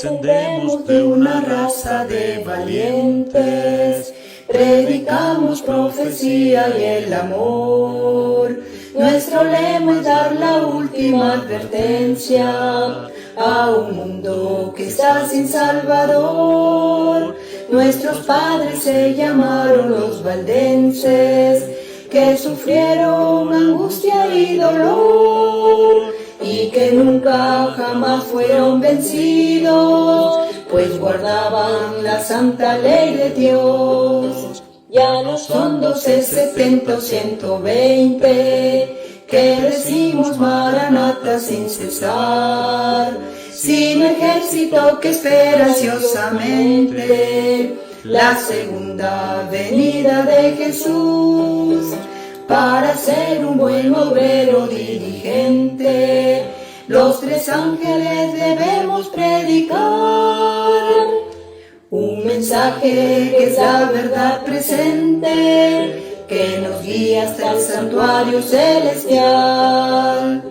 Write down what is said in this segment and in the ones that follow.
Descendemos de una raza de valientes, predicamos profecía y el amor. Nuestro lema es dar la última advertencia a un mundo que está sin Salvador. Nuestros padres se llamaron los valdenses, que sufrieron angustia y dolor, y que nunca jamás fueron vencidos, pues guardaban la santa ley de Dios. Ya no son 12, 70 o 120, que decimos Maranata sin cesar, sin ejército que espera ansiosamente la segunda venida de Jesús. Para ser un buen obrero diligente, los 3 ángeles debemos predicar. Un mensaje que es la verdad presente, que nos guía hasta el santuario celestial.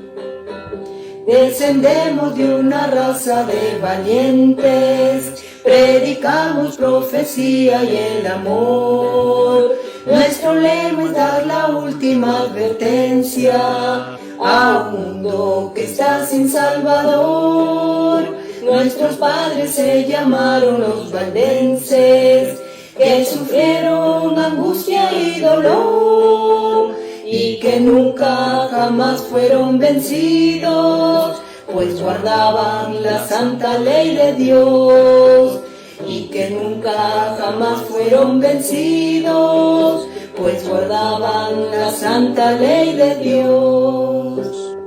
Descendemos de una raza de valientes, predicamos profecía y el amor. Nuestro lema es dar la última advertencia a un mundo que está sin Salvador. Nuestros padres se llamaron los valdenses, que sufrieron angustia y dolor, y que nunca jamás fueron vencidos, pues guardaban la santa ley de Dios. Y que nunca jamás fueron vencidos, pues guardaban la santa ley de Dios.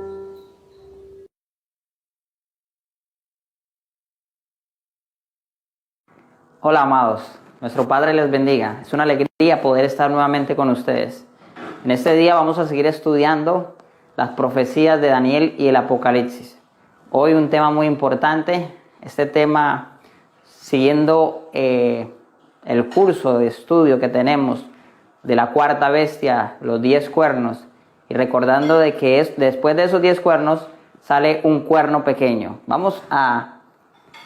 Hola amados, nuestro Padre les bendiga. Es una alegría poder estar nuevamente con ustedes. En este día vamos a seguir estudiando las profecías de Daniel y el Apocalipsis. Hoy un tema muy importante, este tema siguiendo el curso de estudio que tenemos de la cuarta bestia, los 10 cuernos, y recordando de que después de esos 10 cuernos sale un cuerno pequeño. Vamos a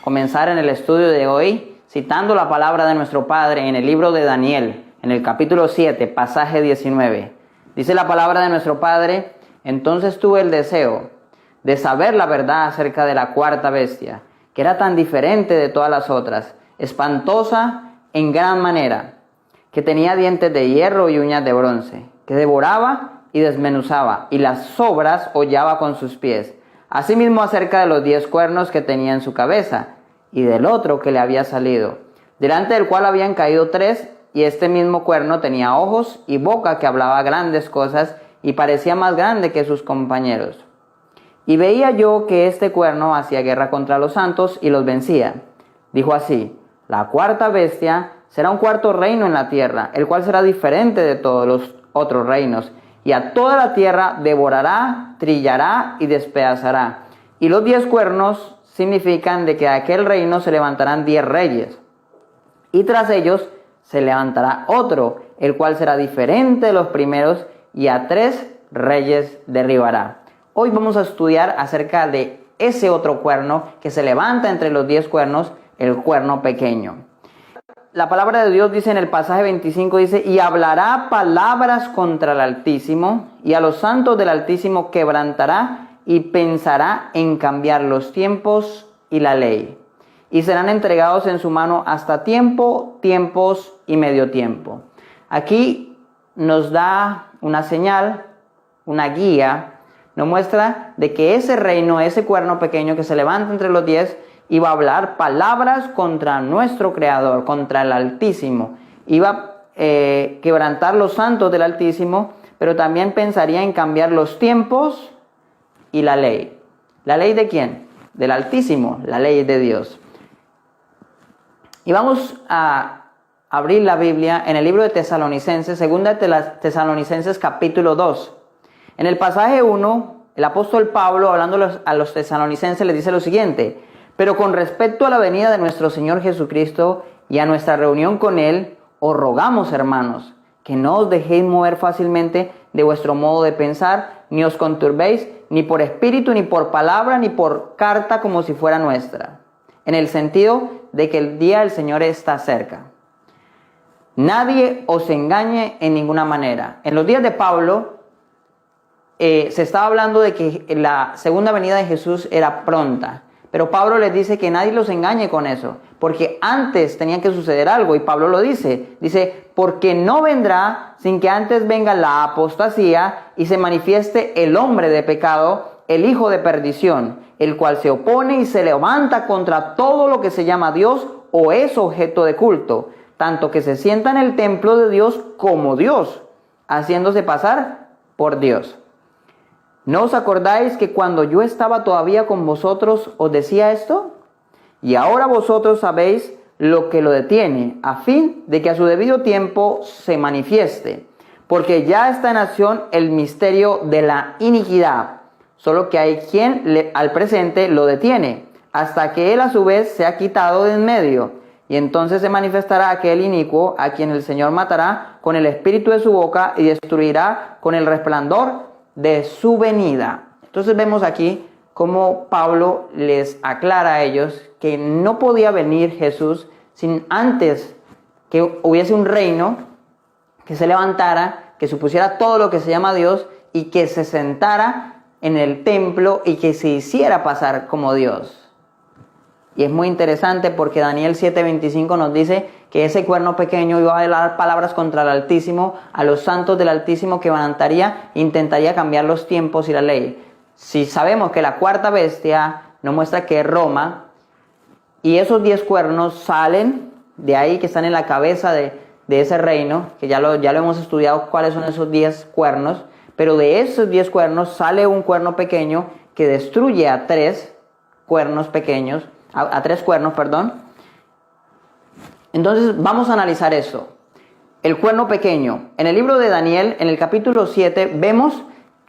comenzar en el estudio de hoy citando la palabra de nuestro Padre en el libro de Daniel, en el capítulo 7, pasaje 19. Dice la palabra de nuestro Padre: entonces tuve el deseo de saber la verdad acerca de la cuarta bestia, que era tan diferente de todas las otras, espantosa en gran manera, que tenía dientes de hierro y uñas de bronce, que devoraba y desmenuzaba, y las sobras hollaba con sus pies. Asimismo acerca de los 10 cuernos que tenía en su cabeza, y del otro que le había salido, delante del cual habían caído 3, y este mismo cuerno tenía ojos y boca que hablaba grandes cosas, y parecía más grande que sus compañeros. Y veía yo que este cuerno hacía guerra contra los santos y los vencía. Dijo así: la cuarta bestia será un cuarto reino en la tierra, el cual será diferente de todos los otros reinos, y a toda la tierra devorará, trillará y despedazará. Y los 10 cuernos significan de que a aquel reino se levantarán 10 reyes, y tras ellos se levantará otro, el cual será diferente de los primeros, y a 3 reyes derribará. Hoy vamos a estudiar acerca de ese otro cuerno que se levanta entre los 10 cuernos, el cuerno pequeño. La palabra de Dios dice en el pasaje 25, dice: y hablará palabras contra el Altísimo, y a los santos del Altísimo quebrantará, y pensará en cambiar los tiempos y la ley. Y serán entregados en su mano hasta tiempo, tiempos y medio tiempo. Aquí nos da una señal, una guía, nos muestra de que ese reino, ese cuerno pequeño que se levanta entre los 10, iba a hablar palabras contra nuestro Creador, contra el Altísimo. Iba a quebrantar los santos del Altísimo, pero también pensaría en cambiar los tiempos y la ley. ¿La ley de quién? Del Altísimo, la ley de Dios. Y vamos a abrir la Biblia en el libro de Tesalonicenses, segunda de Tesalonicenses capítulo 2. En el pasaje 1, el apóstol Pablo, hablando a los tesalonicenses, les dice lo siguiente: pero con respecto a la venida de nuestro Señor Jesucristo y a nuestra reunión con Él, os rogamos, hermanos, que no os dejéis mover fácilmente de vuestro modo de pensar, ni os conturbéis, ni por espíritu, ni por palabra, ni por carta como si fuera nuestra. en el sentido de que el día del Señor está cerca. Nadie os engañe en ninguna manera. En los días de Pablo se estaba hablando de que la segunda venida de Jesús era pronta. Pero Pablo les dice que nadie los engañe con eso, porque antes tenía que suceder algo, y Pablo lo dice, porque no vendrá sin que antes venga la apostasía y se manifieste el hombre de pecado, el hijo de perdición, el cual se opone y se levanta contra todo lo que se llama Dios o es objeto de culto, tanto que se sienta en el templo de Dios como Dios, haciéndose pasar por Dios. ¿No os acordáis que cuando yo estaba todavía con vosotros os decía esto? Y ahora vosotros sabéis lo que lo detiene, a fin de que a su debido tiempo se manifieste. Porque ya está en acción el misterio de la iniquidad, solo que hay quien al presente lo detiene, hasta que él a su vez se ha quitado de en medio. Y entonces se manifestará aquel inicuo, a quien el Señor matará con el espíritu de su boca y destruirá con el resplandor de su venida. Entonces vemos aquí cómo Pablo les aclara a ellos que no podía venir Jesús sin antes que hubiese un reino que se levantara, que supusiera todo lo que se llama Dios y que se sentara en el templo y que se hiciera pasar como Dios. Y es muy interesante porque Daniel 7:25 nos dice que ese cuerno pequeño iba a hablar palabras contra el Altísimo, a los santos del Altísimo, que levantaría e intentaría cambiar los tiempos y la ley. Si sabemos que la cuarta bestia nos muestra que es Roma, y esos 10 cuernos salen de ahí, que están en la cabeza de ese reino, que ya lo hemos estudiado cuáles son esos 10 cuernos, pero de esos 10 cuernos sale un cuerno pequeño que destruye a 3 cuernos pequeños, a 3 cuernos, perdón. Entonces vamos a analizar eso. El cuerno pequeño. En el libro de Daniel, en el capítulo 7, vemos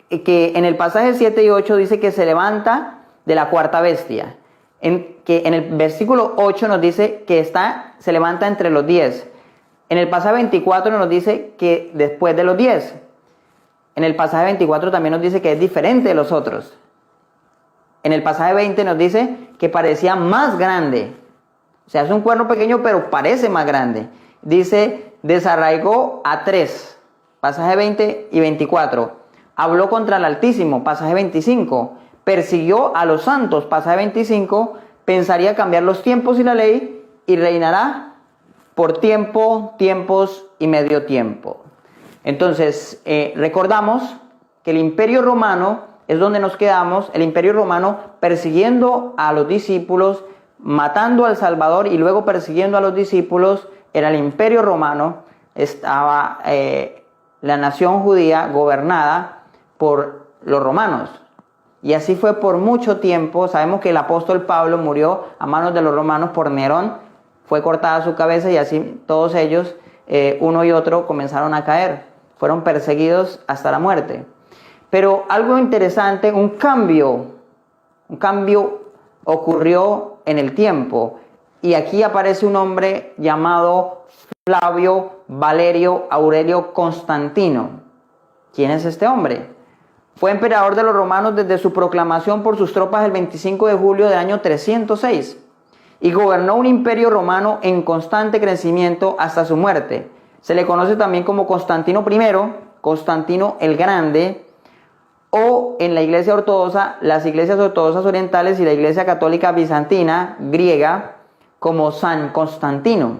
que en el pasaje 7 y 8 dice que se levanta de la cuarta bestia. Que en el versículo 8 nos dice que se levanta entre los 10. En el pasaje 24 nos dice que después de los 10. En el pasaje 24 también nos dice que es diferente de los otros. En el pasaje 20 nos dice que parecía más grande. O sea, es un cuerno pequeño, pero parece más grande. Dice, desarraigó a 3. Pasaje 20 y 24. Habló contra el Altísimo. Pasaje 25. Persiguió a los santos. Pasaje 25. Pensaría cambiar los tiempos y la ley y reinará por tiempo, tiempos y medio tiempo. Entonces, recordamos que el Imperio Romano es donde nos quedamos, el Imperio Romano persiguiendo a los discípulos, matando al Salvador y luego persiguiendo a los discípulos. Era el Imperio Romano, estaba la nación judía gobernada por los romanos. Y así fue por mucho tiempo. Sabemos que el apóstol Pablo murió a manos de los romanos por Nerón, fue cortada su cabeza y así todos ellos, uno y otro, comenzaron a caer. Fueron perseguidos hasta la muerte. Pero algo interesante, un cambio ocurrió en el tiempo. Y aquí aparece un hombre llamado Flavio Valerio Aurelio Constantino. ¿Quién es este hombre? Fue emperador de los romanos desde su proclamación por sus tropas el 25 de julio del año 306. Y gobernó un imperio romano en constante crecimiento hasta su muerte. Se le conoce también como Constantino I, Constantino el Grande, o en la iglesia ortodoxa, las iglesias ortodoxas orientales y la iglesia católica bizantina, griega, como San Constantino.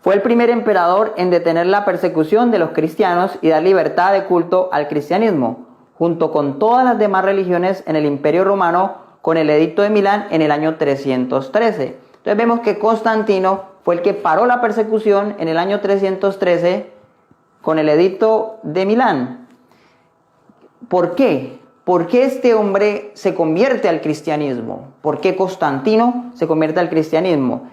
Fue el primer emperador en detener la persecución de los cristianos y dar libertad de culto al cristianismo, junto con todas las demás religiones en el Imperio Romano, con el Edicto de Milán en el año 313. Entonces vemos que Constantino fue el que paró la persecución en el año 313 con el Edicto de Milán. ¿Por qué? ¿Por qué este hombre se convierte al cristianismo? ¿Por qué Constantino se convierte al cristianismo?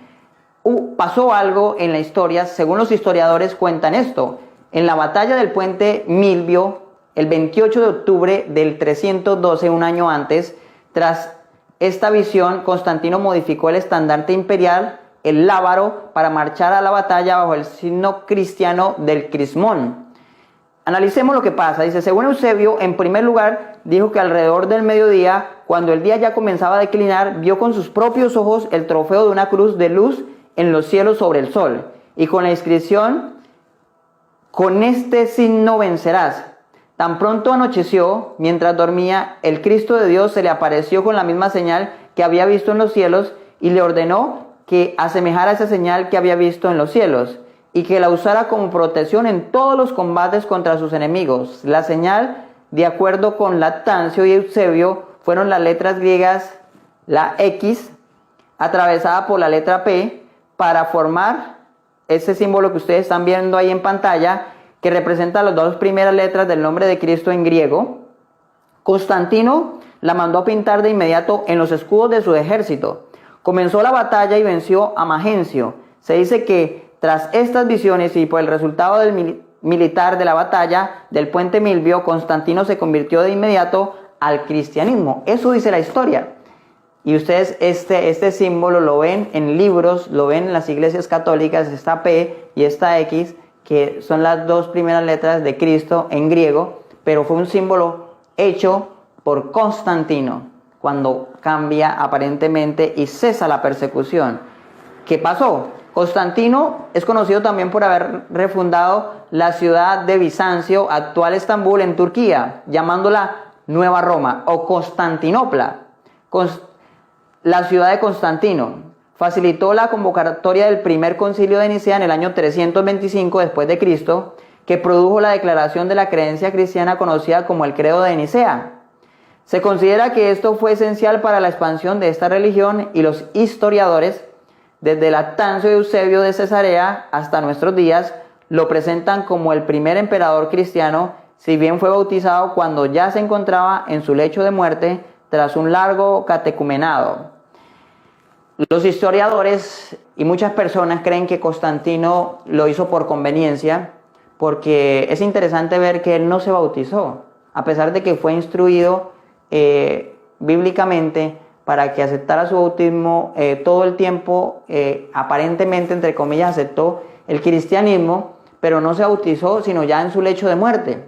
Pasó algo en la historia, según los historiadores cuentan esto. En la batalla del puente Milvio, el 28 de octubre del 312, un año antes, tras esta visión, Constantino modificó el estandarte imperial, el lábaro, para marchar a la batalla bajo el signo cristiano del crismón. Analicemos lo que pasa. Dice, según Eusebio, en primer lugar, dijo que alrededor del mediodía, cuando el día ya comenzaba a declinar, vio con sus propios ojos el trofeo de una cruz de luz en los cielos sobre el sol, y con la inscripción: con este signo vencerás. Tan pronto anocheció, mientras dormía, el Cristo de Dios se le apareció con la misma señal que había visto en los cielos, y le ordenó que asemejara esa señal que había visto en los cielos, y que la usara como protección en todos los combates contra sus enemigos. La señal, de acuerdo con Lactancio y Eusebio, fueron las letras griegas, la X, atravesada por la letra P, para formar ese símbolo que ustedes están viendo ahí en pantalla, que representa las dos primeras letras del nombre de Cristo en griego. Constantino la mandó a pintar de inmediato en los escudos de su ejército. Comenzó la batalla y venció a Magencio. Se dice que tras estas visiones y por el resultado del militar de la batalla del puente Milvio, Constantino se convirtió de inmediato al cristianismo. Eso dice la historia. Y ustedes este símbolo lo ven en libros, lo ven en las iglesias católicas, esta P y esta X, que son las dos primeras letras de Cristo en griego, pero fue un símbolo hecho por Constantino cuando cambia aparentemente y cesa la persecución. ¿Qué pasó? Constantino es conocido también por haber refundado la ciudad de Bizancio, actual Estambul, en Turquía, llamándola Nueva Roma o Constantinopla, la ciudad de Constantino. Facilitó la convocatoria del primer concilio de Nicea en el año 325 después de Cristo, que produjo la declaración de la creencia cristiana conocida como el Credo de Nicea. Se considera que esto fue esencial para la expansión de esta religión, y los historiadores, desde Lactancio y Eusebio de Cesarea hasta nuestros días, lo presentan como el primer emperador cristiano, si bien fue bautizado cuando ya se encontraba en su lecho de muerte tras un largo catecumenado. Los historiadores y muchas personas creen que Constantino lo hizo por conveniencia, porque es interesante ver que él no se bautizó, a pesar de que fue instruido bíblicamente para que aceptara su bautismo. Todo el tiempo, aparentemente, entre comillas, aceptó el cristianismo, pero no se bautizó sino ya en su lecho de muerte.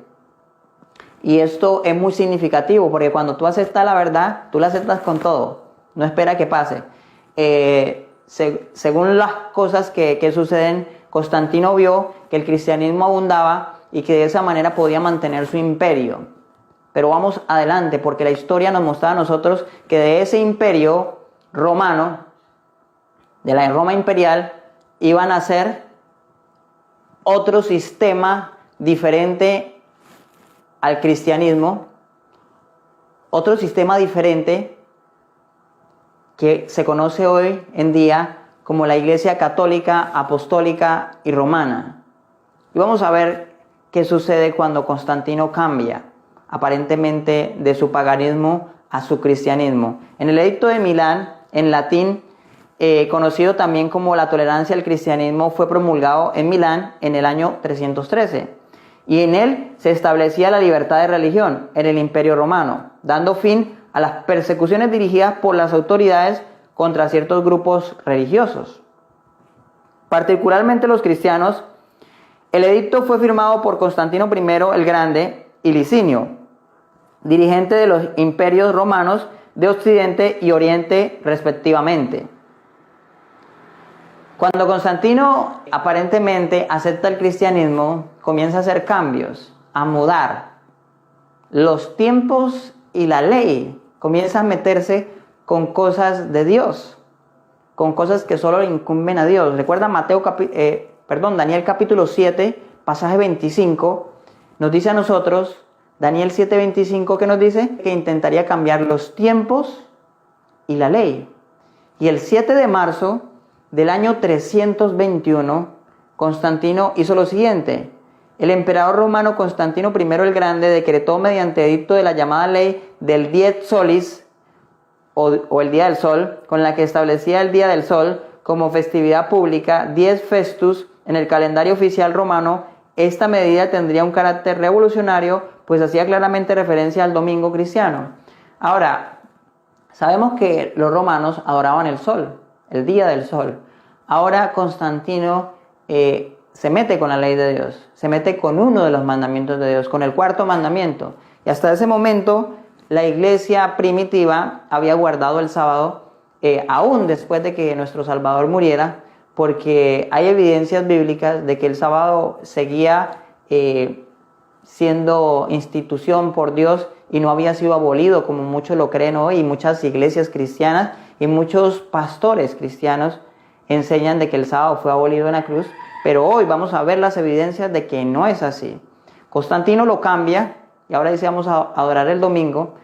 Y esto es muy significativo, porque cuando tú aceptas la verdad, tú la aceptas con todo, no espera que pase. Según las cosas que suceden, Constantino vio que el cristianismo abundaba y que de esa manera podía mantener su imperio. Pero vamos adelante, porque la historia nos mostraba a nosotros que de ese imperio romano, de la Roma imperial, iban a ser otro sistema diferente al cristianismo, otro sistema diferente que se conoce hoy en día como la Iglesia Católica, Apostólica y Romana. Y vamos a ver qué sucede cuando Constantino cambia aparentemente de su paganismo a su cristianismo. En el Edicto de Milán, en latín, conocido también como la tolerancia al cristianismo, fue promulgado en Milán en el año 313. Y en él se establecía la libertad de religión en el Imperio Romano, dando fin a las persecuciones dirigidas por las autoridades contra ciertos grupos religiosos, particularmente los cristianos. El edicto fue firmado por Constantino I el Grande y Licinio, dirigente de los imperios romanos de Occidente y Oriente respectivamente. Cuando Constantino aparentemente acepta el cristianismo, comienza a hacer cambios, a mudar los tiempos y la ley, comienza a meterse con cosas de Dios, con cosas que solo le incumben a Dios. Recuerda Daniel capítulo 7, pasaje 25, nos dice a nosotros, Daniel 7:25, ¿qué nos dice? Que intentaría cambiar los tiempos y la ley. Y el 7 de marzo del año 321, Constantino hizo lo siguiente. El emperador romano Constantino I el Grande decretó mediante edicto de la llamada ley del Dies Solis, o el Día del Sol, con la que establecía el Día del Sol como festividad pública, Dies Festus, en el calendario oficial romano. Esta medida tendría un carácter revolucionario, pues hacía claramente referencia al domingo cristiano. Ahora, sabemos que los romanos adoraban el sol, el día del sol. Ahora Constantino se mete con la ley de Dios, se mete con uno de los mandamientos de Dios, con el cuarto mandamiento. Y hasta ese momento la iglesia primitiva había guardado el sábado aún después de que nuestro Salvador muriera, porque hay evidencias bíblicas de que el sábado seguía siendo institución por Dios y no había sido abolido como muchos lo creen hoy, y muchas iglesias cristianas y muchos pastores cristianos enseñan de que el sábado fue abolido en la cruz, pero hoy vamos a ver las evidencias de que no es así. Constantino lo cambia y ahora dice vamos a adorar el domingo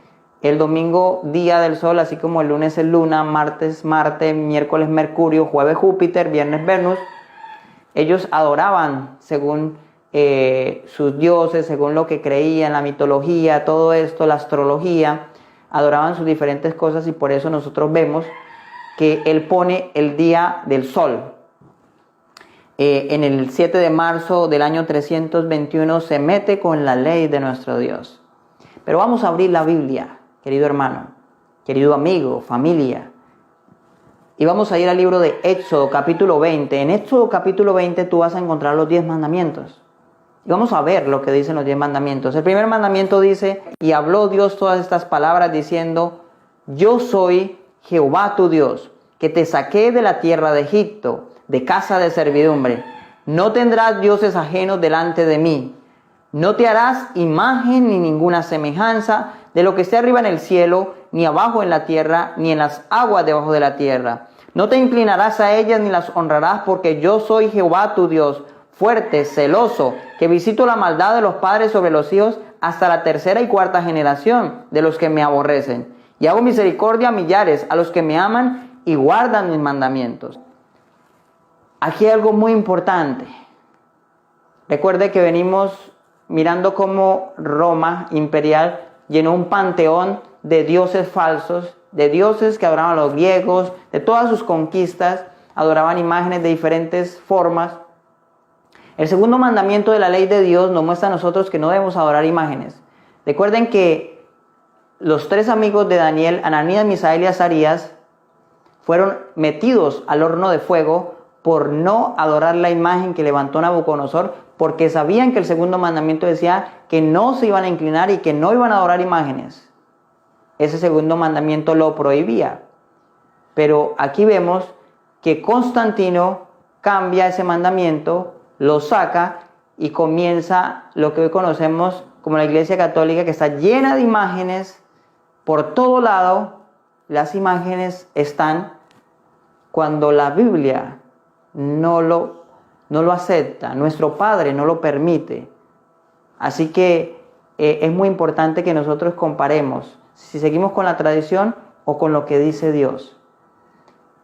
día del sol, así como el lunes es luna, martes Marte, miércoles Mercurio, jueves Júpiter, viernes Venus. Ellos adoraban según sus dioses, según lo que creían, la mitología, todo esto, la astrología, adoraban sus diferentes cosas, y por eso nosotros vemos que él pone el día del sol. En el 7 de marzo del año 321 se mete con la ley de nuestro Dios. Pero vamos a abrir la Biblia, querido hermano, querido amigo, familia, y vamos a ir al libro de Éxodo capítulo 20. En Éxodo capítulo 20 tú vas a encontrar los 10 mandamientos. Y vamos a ver lo que dicen los 10 mandamientos. El primer mandamiento dice: y habló Dios todas estas palabras diciendo: yo soy Jehová tu Dios, que te saqué de la tierra de Egipto, de casa de servidumbre. No tendrás dioses ajenos delante de mí. No te harás imagen ni ninguna semejanza de lo que esté arriba en el cielo, ni abajo en la tierra, ni en las aguas debajo de la tierra. No te inclinarás a ellas ni las honrarás, porque yo soy Jehová tu Dios, fuerte, celoso, que visito la maldad de los padres sobre los hijos hasta la tercera y cuarta generación de los que me aborrecen. Y hago misericordia a millares, a los que me aman y guardan mis mandamientos. Aquí hay algo muy importante. Recuerde que venimos mirando cómo Roma imperial llenó un panteón de dioses falsos, de dioses que adoraban a los griegos, de todas sus conquistas, adoraban imágenes de diferentes formas. El segundo mandamiento de la ley de Dios nos muestra a nosotros que no debemos adorar imágenes. Recuerden que los 3 amigos de Daniel, Ananías, Misael y Azarías, fueron metidos al horno de fuego por no adorar la imagen que levantó Nabucodonosor, porque sabían que el segundo mandamiento decía que no se iban a inclinar y que no iban a adorar imágenes. Ese segundo mandamiento lo prohibía. Pero aquí vemos que Constantino cambia ese mandamiento, lo saca y comienza lo que hoy conocemos como la Iglesia Católica, que está llena de imágenes por todo lado. Las imágenes están cuando la Biblia no lo acepta, nuestro Padre no lo permite. Así que es muy importante que nosotros comparemos si seguimos con la tradición o con lo que dice Dios.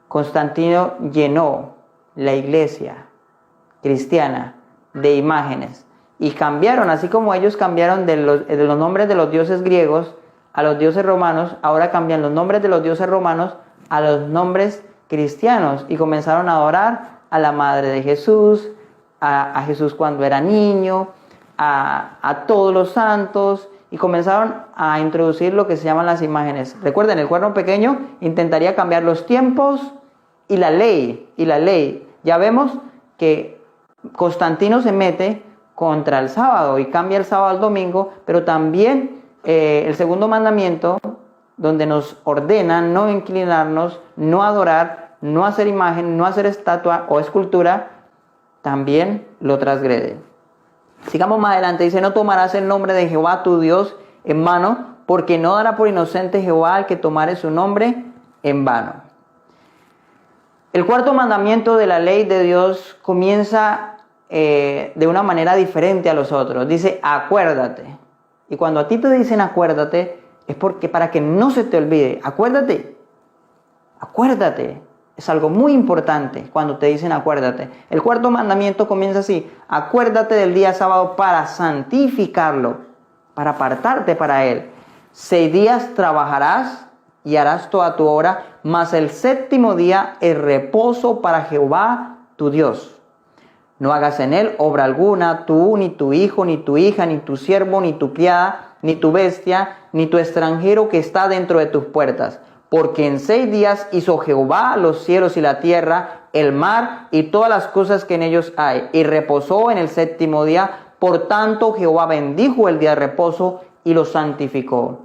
Constantino llenó la iglesia cristiana de imágenes y cambiaron, así como ellos cambiaron de los nombres de los dioses griegos a los dioses romanos, ahora cambian los nombres de los dioses romanos a los nombres cristianos y comenzaron a adorar a la madre de Jesús, a Jesús cuando era niño, a todos los santos, y comenzaron a introducir lo que se llaman las imágenes. Recuerden, el cuerno pequeño intentaría cambiar los tiempos y la ley. Ya vemos que Constantino se mete contra el sábado y cambia el sábado al domingo, pero también el segundo mandamiento, donde nos ordena no inclinarnos, no adorar, no hacer imagen, no hacer estatua o escultura, también lo transgrede. Sigamos más adelante, dice: no tomarás el nombre de Jehová tu Dios en vano, porque no dará por inocente Jehová al que tomare su nombre en vano. El cuarto mandamiento de la ley de Dios comienza de una manera diferente a los otros. Dice: acuérdate. Y cuando a ti te dicen acuérdate, es porque para que no se te olvide. Acuérdate. Es algo muy importante cuando te dicen acuérdate. El cuarto mandamiento comienza así: acuérdate del día sábado para santificarlo, para apartarte para él. 6 días trabajarás y harás toda tu obra, mas el séptimo día es reposo para Jehová tu Dios. No hagas en él obra alguna, tú, ni tu hijo, ni tu hija, ni tu siervo, ni tu criada, ni tu bestia, ni tu extranjero que está dentro de tus puertas. Porque en 6 días hizo Jehová los cielos y la tierra, el mar y todas las cosas que en ellos hay, y reposó en el séptimo día. Por tanto, Jehová bendijo el día de reposo y lo santificó.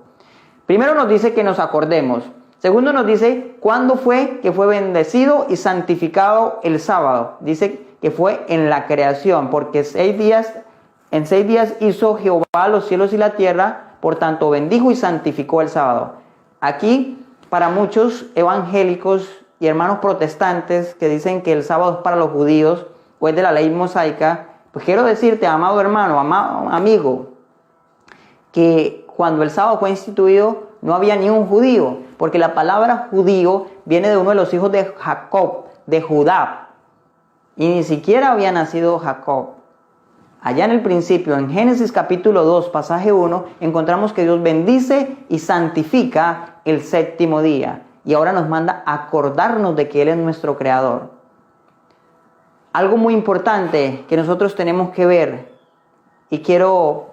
Primero nos dice que nos acordemos. Segundo nos dice cuándo fue que fue bendecido y santificado el sábado. Dice que fue en la creación, porque en 6 días hizo Jehová los cielos y la tierra, por tanto bendijo y santificó el sábado. Aquí, para muchos evangélicos y hermanos protestantes que dicen que el sábado es para los judíos o es de la ley mosaica, pues quiero decirte, amado hermano, amado amigo, que cuando el sábado fue instituido no había ni un judío, porque la palabra judío viene de uno de los hijos de Jacob, de Judá, y ni siquiera había nacido Jacob. Allá en el principio, en Génesis capítulo 2, pasaje 1, encontramos que Dios bendice y santifica el séptimo día. Y ahora nos manda a acordarnos de que Él es nuestro creador. Algo muy importante que nosotros tenemos que ver, y quiero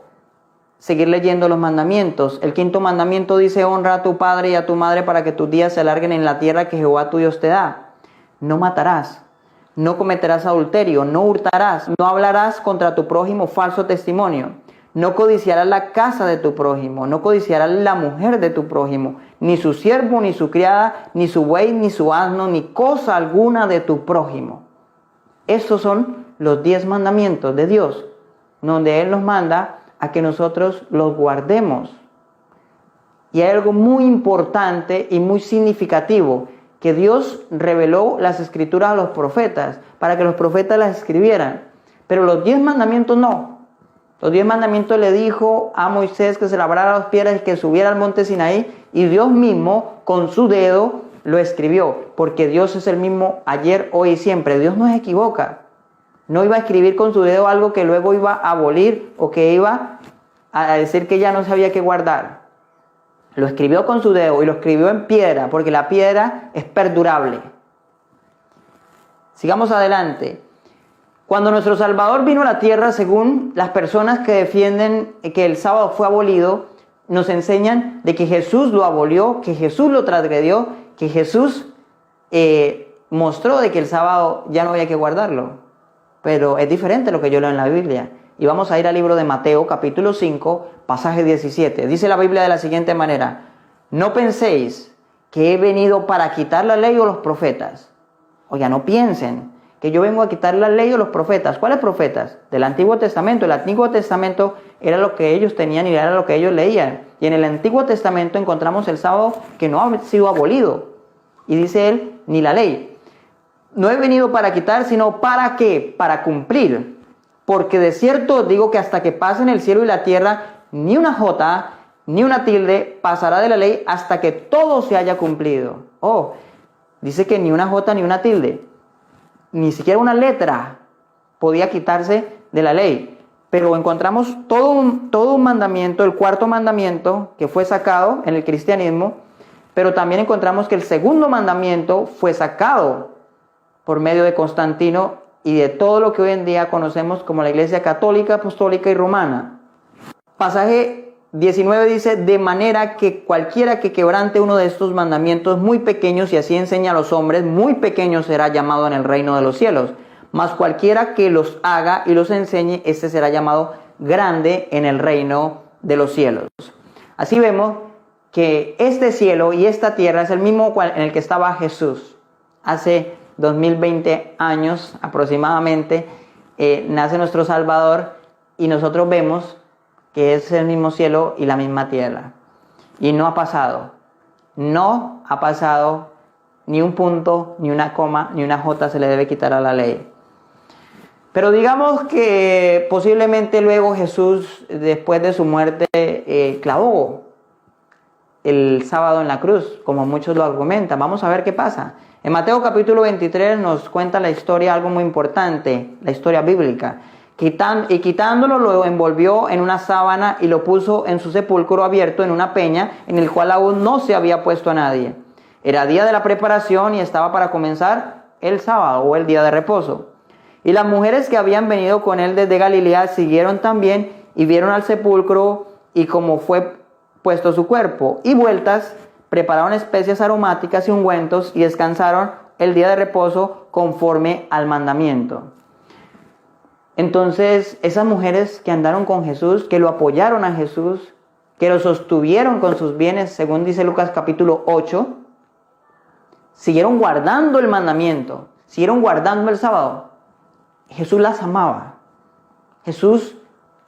seguir leyendo los mandamientos. El 5.º mandamiento dice: honra a tu padre y a tu madre para que tus días se alarguen en la tierra que Jehová tu Dios te da. No matarás. No cometerás adulterio, no hurtarás, no hablarás contra tu prójimo falso testimonio, no codiciarás la casa de tu prójimo, no codiciarás la mujer de tu prójimo, ni su siervo, ni su criada, ni su buey, ni su asno, ni cosa alguna de tu prójimo. Estos son los 10 mandamientos de Dios, donde Él nos manda a que nosotros los guardemos. Y hay algo muy importante y muy significativo, que Dios reveló las escrituras a los profetas, para que los profetas las escribieran. Pero los 10 mandamientos no. Los 10 mandamientos le dijo a Moisés que se labrara las piedras y que subiera al monte Sinaí, y Dios mismo con su dedo lo escribió, porque Dios es el mismo ayer, hoy y siempre. Dios no se equivoca. No iba a escribir con su dedo algo que luego iba a abolir o que iba a decir que ya no sabía qué guardar. Lo escribió con su dedo y lo escribió en piedra, porque la piedra es perdurable. Sigamos adelante. Cuando nuestro Salvador vino a la tierra, según las personas que defienden que el sábado fue abolido, nos enseñan de que Jesús lo abolió, que Jesús lo transgredió, que Jesús mostró de que el sábado ya no había que guardarlo. Pero es diferente lo que yo leo en la Biblia. Y vamos a ir al libro de Mateo, capítulo 5, pasaje 17. Dice la Biblia de la siguiente manera: no penséis que he venido para quitar la ley o los profetas. Oiga, no piensen que yo vengo a quitar la ley o los profetas. ¿Cuáles profetas? Del Antiguo Testamento. El Antiguo Testamento era lo que ellos tenían y era lo que ellos leían. Y en el Antiguo Testamento encontramos el sábado que no ha sido abolido. Y dice él, ni la ley. No he venido para quitar, sino ¿para qué? Para cumplir. Porque de cierto os digo que hasta que pasen el cielo y la tierra, ni una jota, ni una tilde pasará de la ley hasta que todo se haya cumplido. Oh, dice que ni una jota ni una tilde, ni siquiera una letra podía quitarse de la ley. Pero encontramos todo un mandamiento, el 4.º mandamiento, que fue sacado en el cristianismo, pero también encontramos que el 2.º mandamiento fue sacado por medio de Constantino y de todo lo que hoy en día conocemos como la Iglesia Católica, Apostólica y Romana. Pasaje 19 dice: de manera que cualquiera que quebrante uno de estos mandamientos muy pequeños y así enseña a los hombres, muy pequeño será llamado en el reino de los cielos. Mas cualquiera que los haga y los enseñe, este será llamado grande en el reino de los cielos. Así vemos que este cielo y esta tierra es el mismo en el que estaba Jesús. Hace 2020 años aproximadamente nace nuestro Salvador y nosotros vemos que es el mismo cielo y la misma tierra. Y no ha pasado ni un punto, ni una coma, ni una jota se le debe quitar a la ley. Pero digamos que posiblemente luego Jesús, después de su muerte, clavó el sábado en la cruz, como muchos lo argumentan. Vamos a ver qué pasa. En Mateo capítulo 23 nos cuenta la historia, algo muy importante, la historia bíblica. Quitándolo, lo envolvió en una sábana y lo puso en su sepulcro abierto en una peña, en el cual aún no se había puesto a nadie. Era día de la preparación y estaba para comenzar el sábado o el día de reposo. Y las mujeres que habían venido con él desde Galilea siguieron también y vieron al sepulcro y cómo fue puesto su cuerpo. Y vueltas, prepararon especias aromáticas y ungüentos y descansaron el día de reposo conforme al mandamiento. Entonces, esas mujeres que andaron con Jesús, que lo apoyaron a Jesús, que lo sostuvieron con sus bienes, según dice Lucas capítulo 8, siguieron guardando el mandamiento, siguieron guardando el sábado. Jesús las amaba. Jesús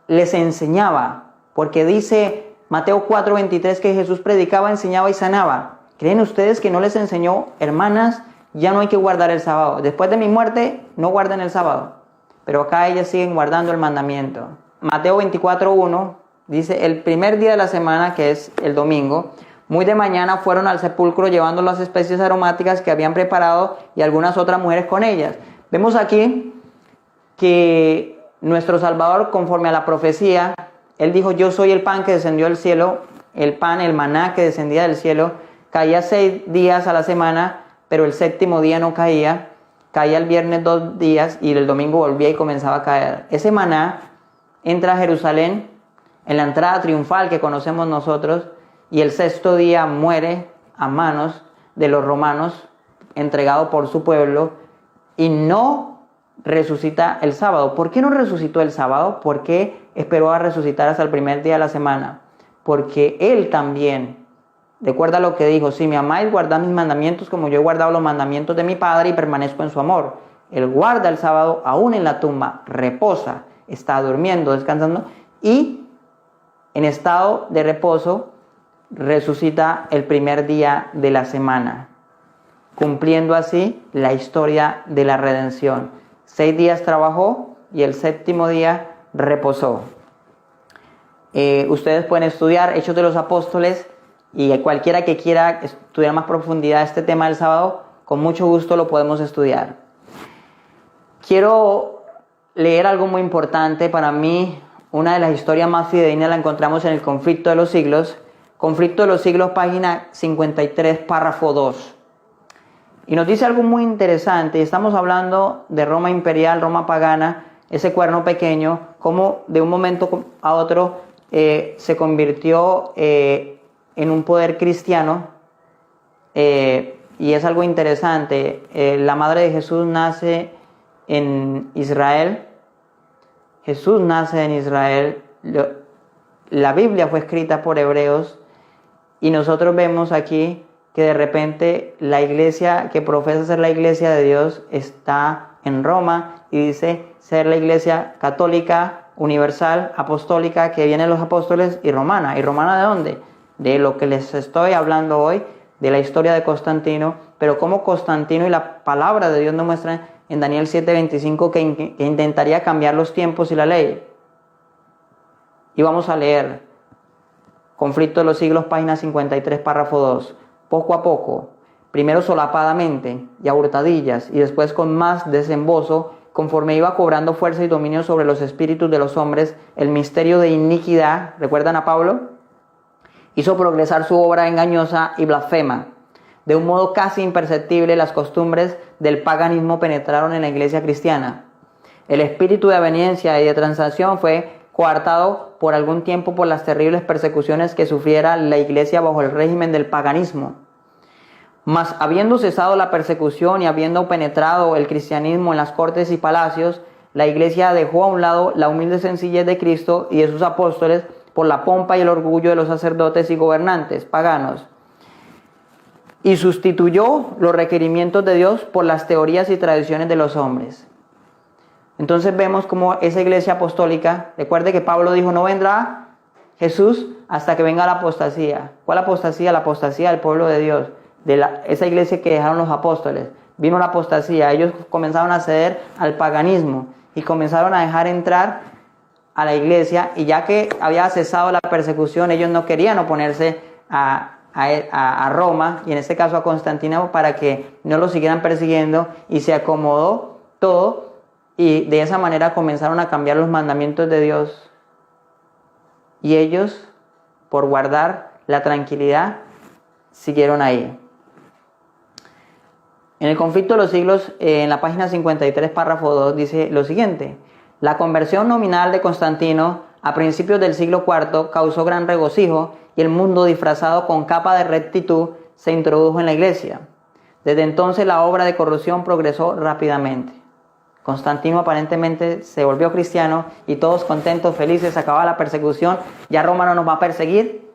les enseñaba, porque dice Mateo 4:23 que Jesús predicaba, enseñaba y sanaba. ¿Creen ustedes que no les enseñó, hermanas, ya no hay que guardar el sábado? Después de mi muerte, no guarden el sábado. Pero acá ellas siguen guardando el mandamiento. Mateo 24:1 dice, el primer día de la semana, que es el domingo, muy de mañana fueron al sepulcro llevando las especies aromáticas que habían preparado y algunas otras mujeres con ellas. Vemos aquí que nuestro Salvador, conforme a la profecía, Él dijo, yo soy el pan que descendió del cielo, el pan, el maná que descendía del cielo, caía 6 días a la semana, pero el 7º día no caía, caía el viernes 2 días y el domingo volvía y comenzaba a caer. Ese maná entra a Jerusalén en la entrada triunfal que conocemos nosotros, y el 6º día muere a manos de los romanos, entregado por su pueblo, y no resucita el sábado. ¿Por qué no resucitó el sábado? ¿Por qué esperó a resucitar hasta el primer día de la semana? Porque Él también, recuerda lo que dijo, si me amáis, guardad mis mandamientos como yo he guardado los mandamientos de mi Padre y permanezco en su amor. Él guarda el sábado aún en la tumba, reposa, está durmiendo, descansando, y en estado de reposo resucita el primer día de la semana, cumpliendo así la historia de la redención. 6 días trabajó y el 7º día reposó. Ustedes pueden estudiar Hechos de los Apóstoles, y cualquiera que quiera estudiar más profundidad este tema del sábado, con mucho gusto lo podemos estudiar. Quiero leer algo muy importante para mí. Una de las historias más fidedignas la encontramos en el Conflicto de los Siglos. Conflicto de los Siglos, página 53, párrafo 2. Y nos dice algo muy interesante. Estamos hablando de Roma imperial, Roma pagana, ese cuerno pequeño, cómo de un momento a otro se convirtió en un poder cristiano. Y es algo interesante. La madre de Jesús nace en Israel. Jesús nace en Israel. La Biblia fue escrita por hebreos. Y nosotros vemos aquí que de repente la iglesia que profesa ser la iglesia de Dios está en Roma y dice ser la iglesia católica, universal, apostólica, que viene de los apóstoles, y romana. ¿Y romana de dónde? De lo que les estoy hablando hoy, de la historia de Constantino, pero como Constantino y la palabra de Dios nos muestran en Daniel 7:25 que intentaría cambiar los tiempos y la ley. Y vamos a leer Conflicto de los Siglos, página 53, párrafo 2. Poco a poco, primero solapadamente y a hurtadillas, y después con más desembozo, conforme iba cobrando fuerza y dominio sobre los espíritus de los hombres, el misterio de iniquidad, ¿recuerdan a Pablo? Hizo progresar su obra engañosa y blasfema. De un modo casi imperceptible, las costumbres del paganismo penetraron en la iglesia cristiana. El espíritu de aveniencia y de transacción fue coartado por algún tiempo por las terribles persecuciones que sufriera la iglesia bajo el régimen del paganismo. Mas habiendo cesado la persecución y habiendo penetrado el cristianismo en las cortes y palacios, la iglesia dejó a un lado la humilde sencillez de Cristo y de sus apóstoles por la pompa y el orgullo de los sacerdotes y gobernantes paganos, y sustituyó los requerimientos de Dios por las teorías y tradiciones de los hombres. Entonces vemos como esa iglesia apostólica, recuerde que Pablo dijo, no vendrá Jesús hasta que venga la apostasía. ¿Cuál apostasía? La apostasía del pueblo de Dios, de esa iglesia que dejaron los apóstoles. Vino la apostasía, ellos comenzaron a ceder al paganismo y comenzaron a dejar entrar a la iglesia, y ya que había cesado la persecución, ellos no querían oponerse a Roma, y en este caso a Constantino, para que no lo siguieran persiguiendo, y se acomodó todo. Y de esa manera comenzaron a cambiar los mandamientos de Dios. Y ellos, por guardar la tranquilidad, siguieron ahí. En el Conflicto de los Siglos, en la página 53, párrafo 2, dice lo siguiente. La conversión nominal de Constantino a principios del siglo IV causó gran regocijo, y el mundo, disfrazado con capa de rectitud, se introdujo en la iglesia. Desde entonces la obra de corrupción progresó rápidamente. Constantino aparentemente se volvió cristiano y todos contentos, felices, acababa la persecución, ya Roma no nos va a perseguir.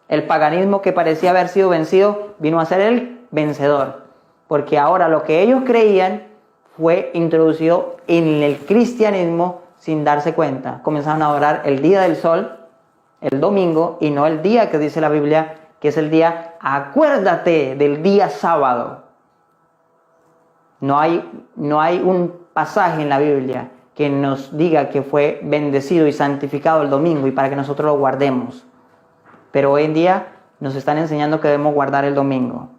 El paganismo que parecía haber sido vencido vino a ser el vencedor, porque ahora lo que ellos creían fue introducido en el cristianismo sin darse cuenta. Comenzaron a adorar el día del sol, el domingo, y no el día que dice la Biblia, que es el día, acuérdate del día sábado. No hay un pasaje en la Biblia que nos diga que fue bendecido y santificado el domingo y para que nosotros lo guardemos. Pero hoy en día nos están enseñando que debemos guardar el domingo.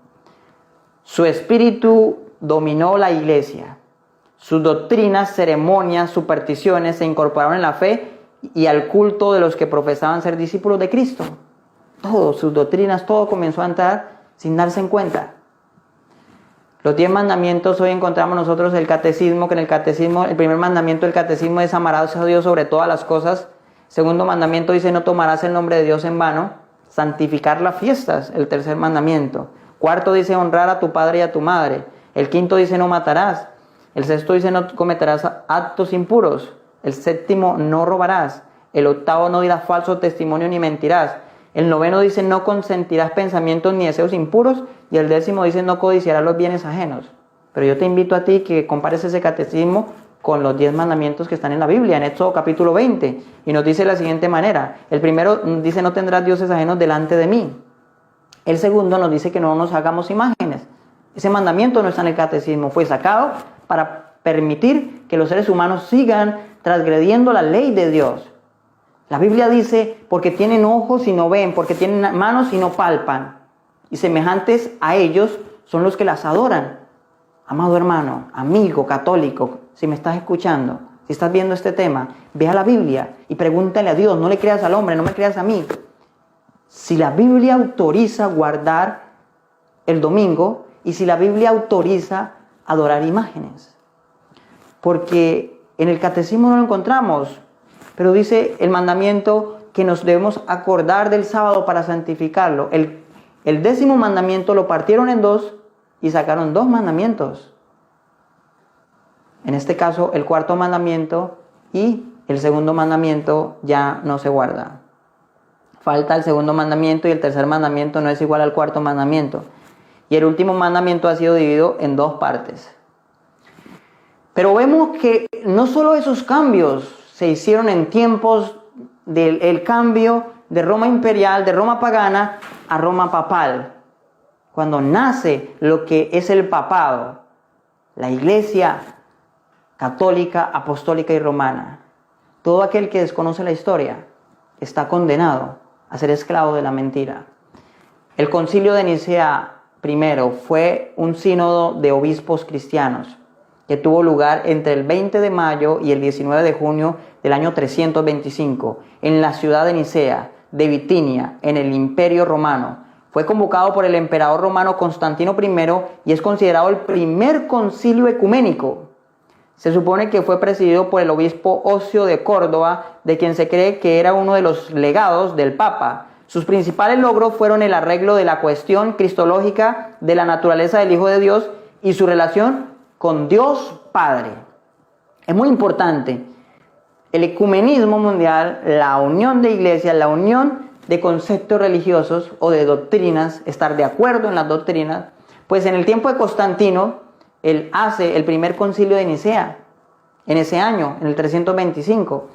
Su espíritu dominó la iglesia. Sus doctrinas, ceremonias, supersticiones se incorporaron en la fe y al culto de los que profesaban ser discípulos de Cristo. Todo, sus doctrinas, todo comenzó a entrar sin darse en cuenta. Los 10 mandamientos, hoy encontramos nosotros el catecismo, que en el catecismo, el primer mandamiento del catecismo es amarás a Dios sobre todas las cosas. Segundo mandamiento dice no tomarás el nombre de Dios en vano. Santificar las fiestas, el tercer mandamiento. Cuarto dice honrar a tu padre y a tu madre. El quinto dice no matarás. El sexto dice no cometerás actos impuros. El séptimo no robarás. El octavo no dirás falso testimonio ni mentirás. El noveno dice no consentirás pensamientos ni deseos impuros. Y el décimo dice no codiciarás los bienes ajenos. Pero yo te invito a ti que compares ese catecismo con los 10 mandamientos que están en la Biblia, en Éxodo capítulo 20, y nos dice de la siguiente manera. El primero dice no tendrás dioses ajenos delante de mí. El segundo nos dice que no nos hagamos imágenes. Ese mandamiento no está en el catecismo, fue sacado para permitir que los seres humanos sigan transgrediendo la ley de Dios. La Biblia dice, porque tienen ojos y no ven, porque tienen manos y no palpan, y semejantes a ellos son los que las adoran. Amado hermano, amigo católico, si me estás escuchando, si estás viendo este tema, ve a la Biblia y pregúntale a Dios, no le creas al hombre, no me creas a mí. Si la Biblia autoriza guardar el domingo y si la Biblia autoriza adorar imágenes. Porque en el catecismo no lo encontramos, pero dice el mandamiento que nos debemos acordar del sábado para santificarlo. El 10º mandamiento lo partieron en dos y sacaron 2 mandamientos. En este caso, el 4º mandamiento y el 2º mandamiento ya no se guarda. Falta el 2º mandamiento y el 3er mandamiento no es igual al 4º mandamiento. Y el último mandamiento ha sido dividido en 2 partes. Pero vemos que no solo esos cambios se hicieron en tiempos del cambio de Roma imperial, de Roma pagana a Roma papal. Cuando nace lo que es el papado, la iglesia católica, apostólica y romana. Todo aquel que desconoce la historia está condenado a ser esclavo de la mentira. El concilio de Nicea primero fue un sínodo de obispos cristianos que tuvo lugar entre el 20 de mayo y el 19 de junio del año 325 en la ciudad de Nicea, de Bitinia, en el Imperio Romano. Fue convocado por el emperador romano Constantino I y es considerado el primer concilio ecuménico. Se supone que fue presidido por el obispo Ocio de Córdoba, de quien se cree que era uno de los legados del Papa. Sus principales logros fueron el arreglo de la cuestión cristológica de la naturaleza del Hijo de Dios y su relación con Dios Padre. Es muy importante. El ecumenismo mundial, la unión de iglesias, la unión de conceptos religiosos o de doctrinas, estar de acuerdo en las doctrinas, pues en el tiempo de Constantino, él hace el primer concilio de Nicea, en ese año, en el 325.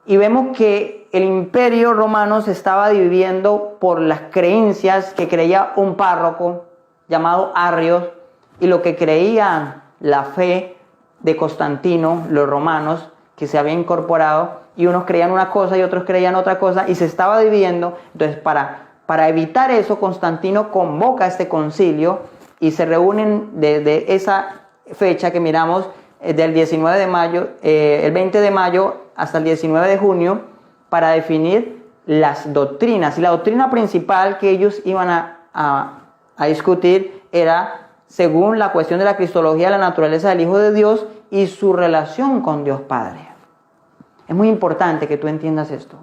Y vemos que el imperio romano se estaba dividiendo por las creencias que creía un párroco llamado Arrios y lo que creía la fe de Constantino, los romanos, que se había incorporado, y unos creían una cosa y otros creían otra cosa, y se estaba dividiendo. Entonces, para evitar eso, Constantino convoca este concilio y se reúnen desde esa fecha que miramos, del 19 de mayo, el 20 de mayo hasta el 19 de junio, para definir las doctrinas. Y la doctrina principal que ellos iban a discutir era según la cuestión de la cristología de la naturaleza del Hijo de Dios y su relación con Dios Padre. Es muy importante que tú entiendas esto.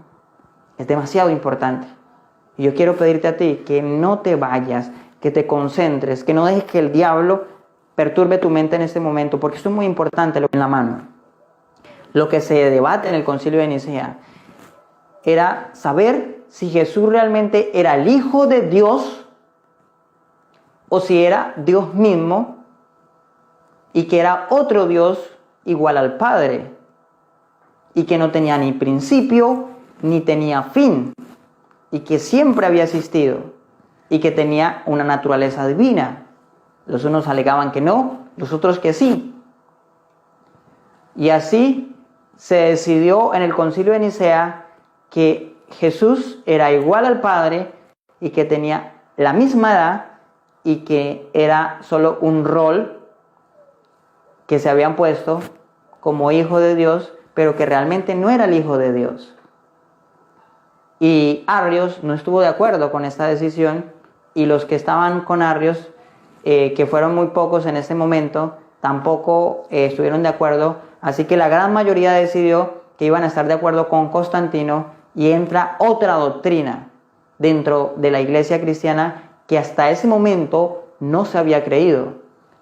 Es demasiado importante. Y yo quiero pedirte a ti que no te vayas, que te concentres, que no dejes que el diablo perturbe tu mente en este momento, porque esto es muy importante en la mano. Lo que se debate en el Concilio de Nicea era saber si Jesús realmente era el Hijo de Dios o si era Dios mismo y que era otro Dios igual al Padre y que no tenía ni principio ni tenía fin y que siempre había existido y que tenía una naturaleza divina. Los unos alegaban que no, los otros que sí. Y así se decidió en el Concilio de Nicea que Jesús era igual al Padre y que tenía la misma edad y que era solo un rol que se habían puesto como hijo de Dios, pero que realmente no era el Hijo de Dios. Y Arrios no estuvo de acuerdo con esta decisión, y los que estaban con Arrios, que fueron muy pocos en ese momento, tampoco estuvieron de acuerdo, así que la gran mayoría decidió que iban a estar de acuerdo con Constantino, y entra otra doctrina dentro de la iglesia cristiana que hasta ese momento no se había creído.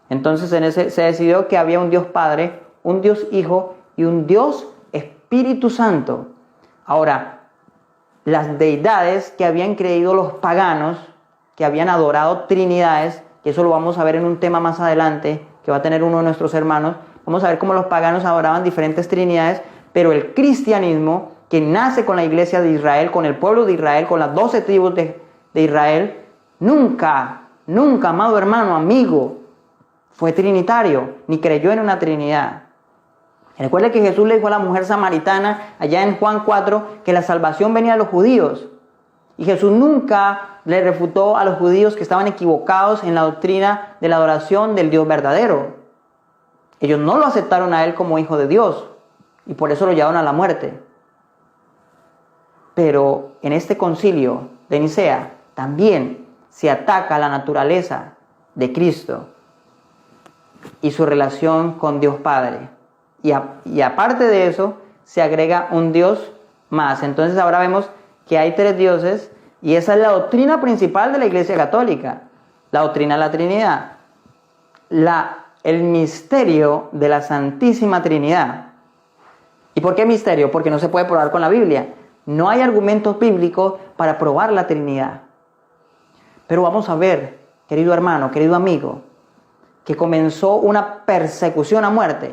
Entonces se decidió que había un Dios Padre, un Dios Hijo y un Dios Espíritu Santo. Ahora, las deidades que habían creído los paganos, que habían adorado trinidades, que eso lo vamos a ver en un tema más adelante, que va a tener uno de nuestros hermanos, vamos a ver cómo los paganos adoraban diferentes trinidades, pero el cristianismo, que nace con la iglesia de Israel, con el pueblo de Israel, con las 12 tribus de Israel, nunca, amado hermano, amigo, fue trinitario, ni creyó en una trinidad. Recuerda que Jesús le dijo a la mujer samaritana, allá en Juan 4, que la salvación venía de los judíos. Y Jesús nunca le refutó a los judíos que estaban equivocados en la doctrina de la adoración del Dios verdadero. Ellos no lo aceptaron a él como hijo de Dios, y por eso lo llevaron a la muerte. Pero en este concilio de Nicea también se ataca la naturaleza de Cristo y su relación con Dios Padre. Y aparte de eso, se agrega un Dios más. Entonces ahora vemos que hay 3 dioses, y esa es la doctrina principal de la Iglesia Católica, la doctrina de la Trinidad, el misterio de la Santísima Trinidad. ¿Y por qué misterio? Porque no se puede probar con la Biblia. No hay argumentos bíblicos para probar la Trinidad. Pero vamos a ver, querido hermano, querido amigo, que comenzó una persecución a muerte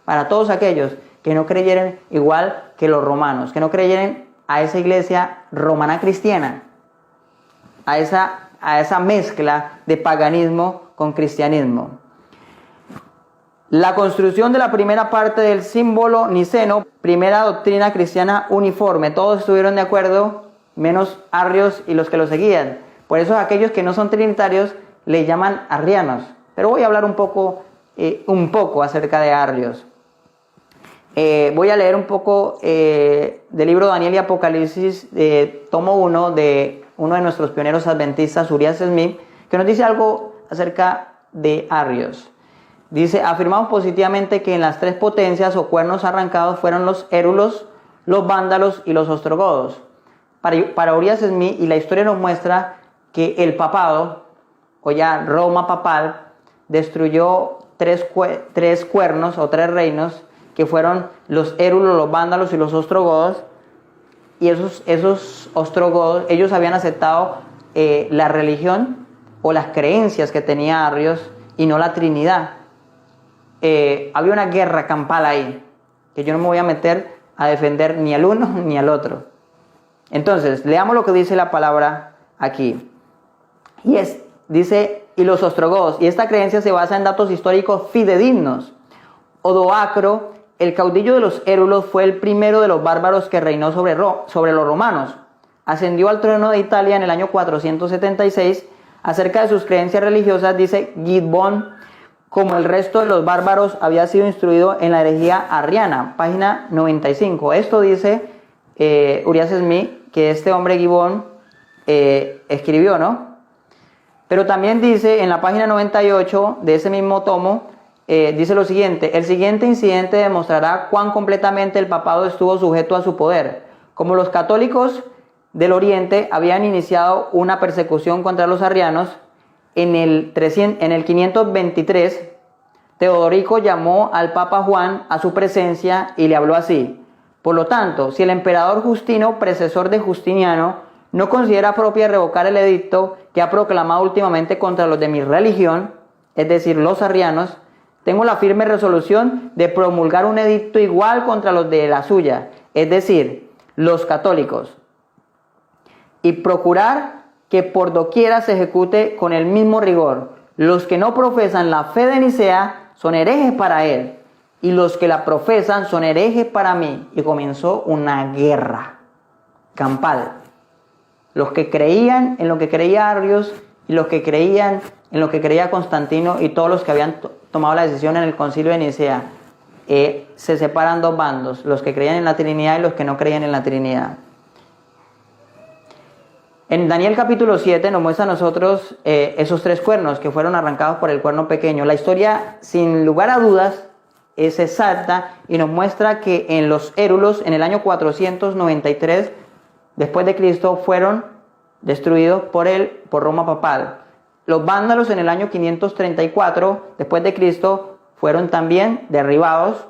para todos aquellos que no creyeran igual que los romanos, que no creyeran a esa iglesia romana cristiana, a esa mezcla de paganismo con cristianismo. La construcción de la primera parte del símbolo niceno, primera doctrina cristiana uniforme, todos estuvieron de acuerdo, menos Arrios y los que lo seguían. Por eso aquellos que no son trinitarios le llaman arrianos. Pero voy a hablar un poco acerca de Arrios. Voy a leer un poco del libro Daniel y Apocalipsis, tomo 1, de uno de nuestros pioneros adventistas, Urias Smith, que nos dice algo acerca de Arrios. Dice: afirmamos positivamente que en las 3 potencias o cuernos arrancados fueron los érulos, los vándalos y los ostrogodos. Para Urias Smith, y la historia nos muestra que el papado, o ya Roma papal, destruyó 3 cuernos o 3 reinos, que fueron los érulos, los vándalos y los ostrogodos. Y esos ostrogodos, ellos habían aceptado la religión o las creencias que tenía Arrios y no la Trinidad. Había una guerra campal ahí, que yo no me voy a meter a defender ni al uno ni al otro. Entonces, leamos lo que dice la palabra aquí. Dice, y los ostrogodos, y esta creencia se basa en datos históricos fidedignos. Odoacro, el caudillo de los érulos, fue el primero de los bárbaros que reinó sobre los romanos. Ascendió al trono de Italia en el año 476. Acerca de sus creencias religiosas, dice Gibbon: como el resto de los bárbaros, había sido instruido en la herejía arriana. Página 95. Esto dice Urias Smith, que este hombre Gibbon escribió, ¿no? Pero también dice en la página 98 de ese mismo tomo, dice lo siguiente: el siguiente incidente demostrará cuán completamente el papado estuvo sujeto a su poder. Como los católicos del Oriente habían iniciado una persecución contra los arrianos, en el 523 Teodorico llamó al Papa Juan a su presencia y le habló así: por lo tanto, si el emperador Justino, predecesor de Justiniano, no considera propia revocar el edicto que ha proclamado últimamente contra los de mi religión, es decir, los arrianos, tengo la firme resolución de promulgar un edicto igual contra los de la suya, es decir, los católicos, y procurar que por doquiera se ejecute con el mismo rigor. Los que no profesan la fe de Nicea son herejes para él, y los que la profesan son herejes para mí. Y comenzó una guerra campal. Los que creían en lo que creía Arrios y los que creían en lo que creía Constantino y todos los que habían tomado la decisión en el concilio de Nicea, se separan dos bandos: los que creían en la Trinidad y los que no creían en la Trinidad. En Daniel capítulo 7 nos muestra a nosotros esos 3 cuernos que fueron arrancados por el cuerno pequeño. La historia, sin lugar a dudas, es exacta y nos muestra que en los Érulos, en el año 493 después de Cristo, fueron destruidos por Roma papal. Los vándalos en el año 534 después de Cristo fueron también derribados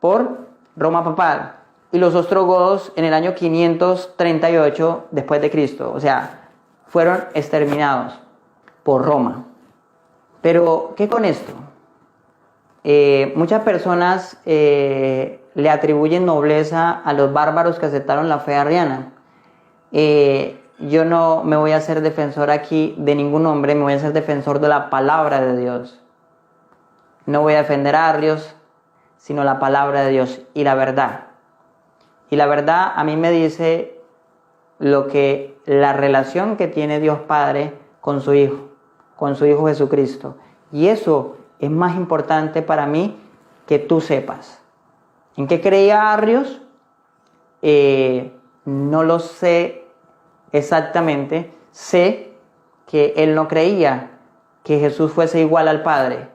por Roma papal. Y los ostrogodos en el año 538 después de Cristo, o sea, fueron exterminados por Roma. Pero, ¿qué con esto? Muchas personas le atribuyen nobleza a los bárbaros que aceptaron la fe arriana. Yo no me voy a hacer defensor aquí de ningún hombre, me voy a hacer defensor de la palabra de Dios. No voy a defender a Arrios, sino la palabra de Dios y la verdad. Y la verdad a mí me dice la relación que tiene Dios Padre con su Hijo Jesucristo. Y eso es más importante para mí que tú sepas. ¿En qué creía Arrios? No lo sé exactamente. Sé que él no creía que Jesús fuese igual al Padre.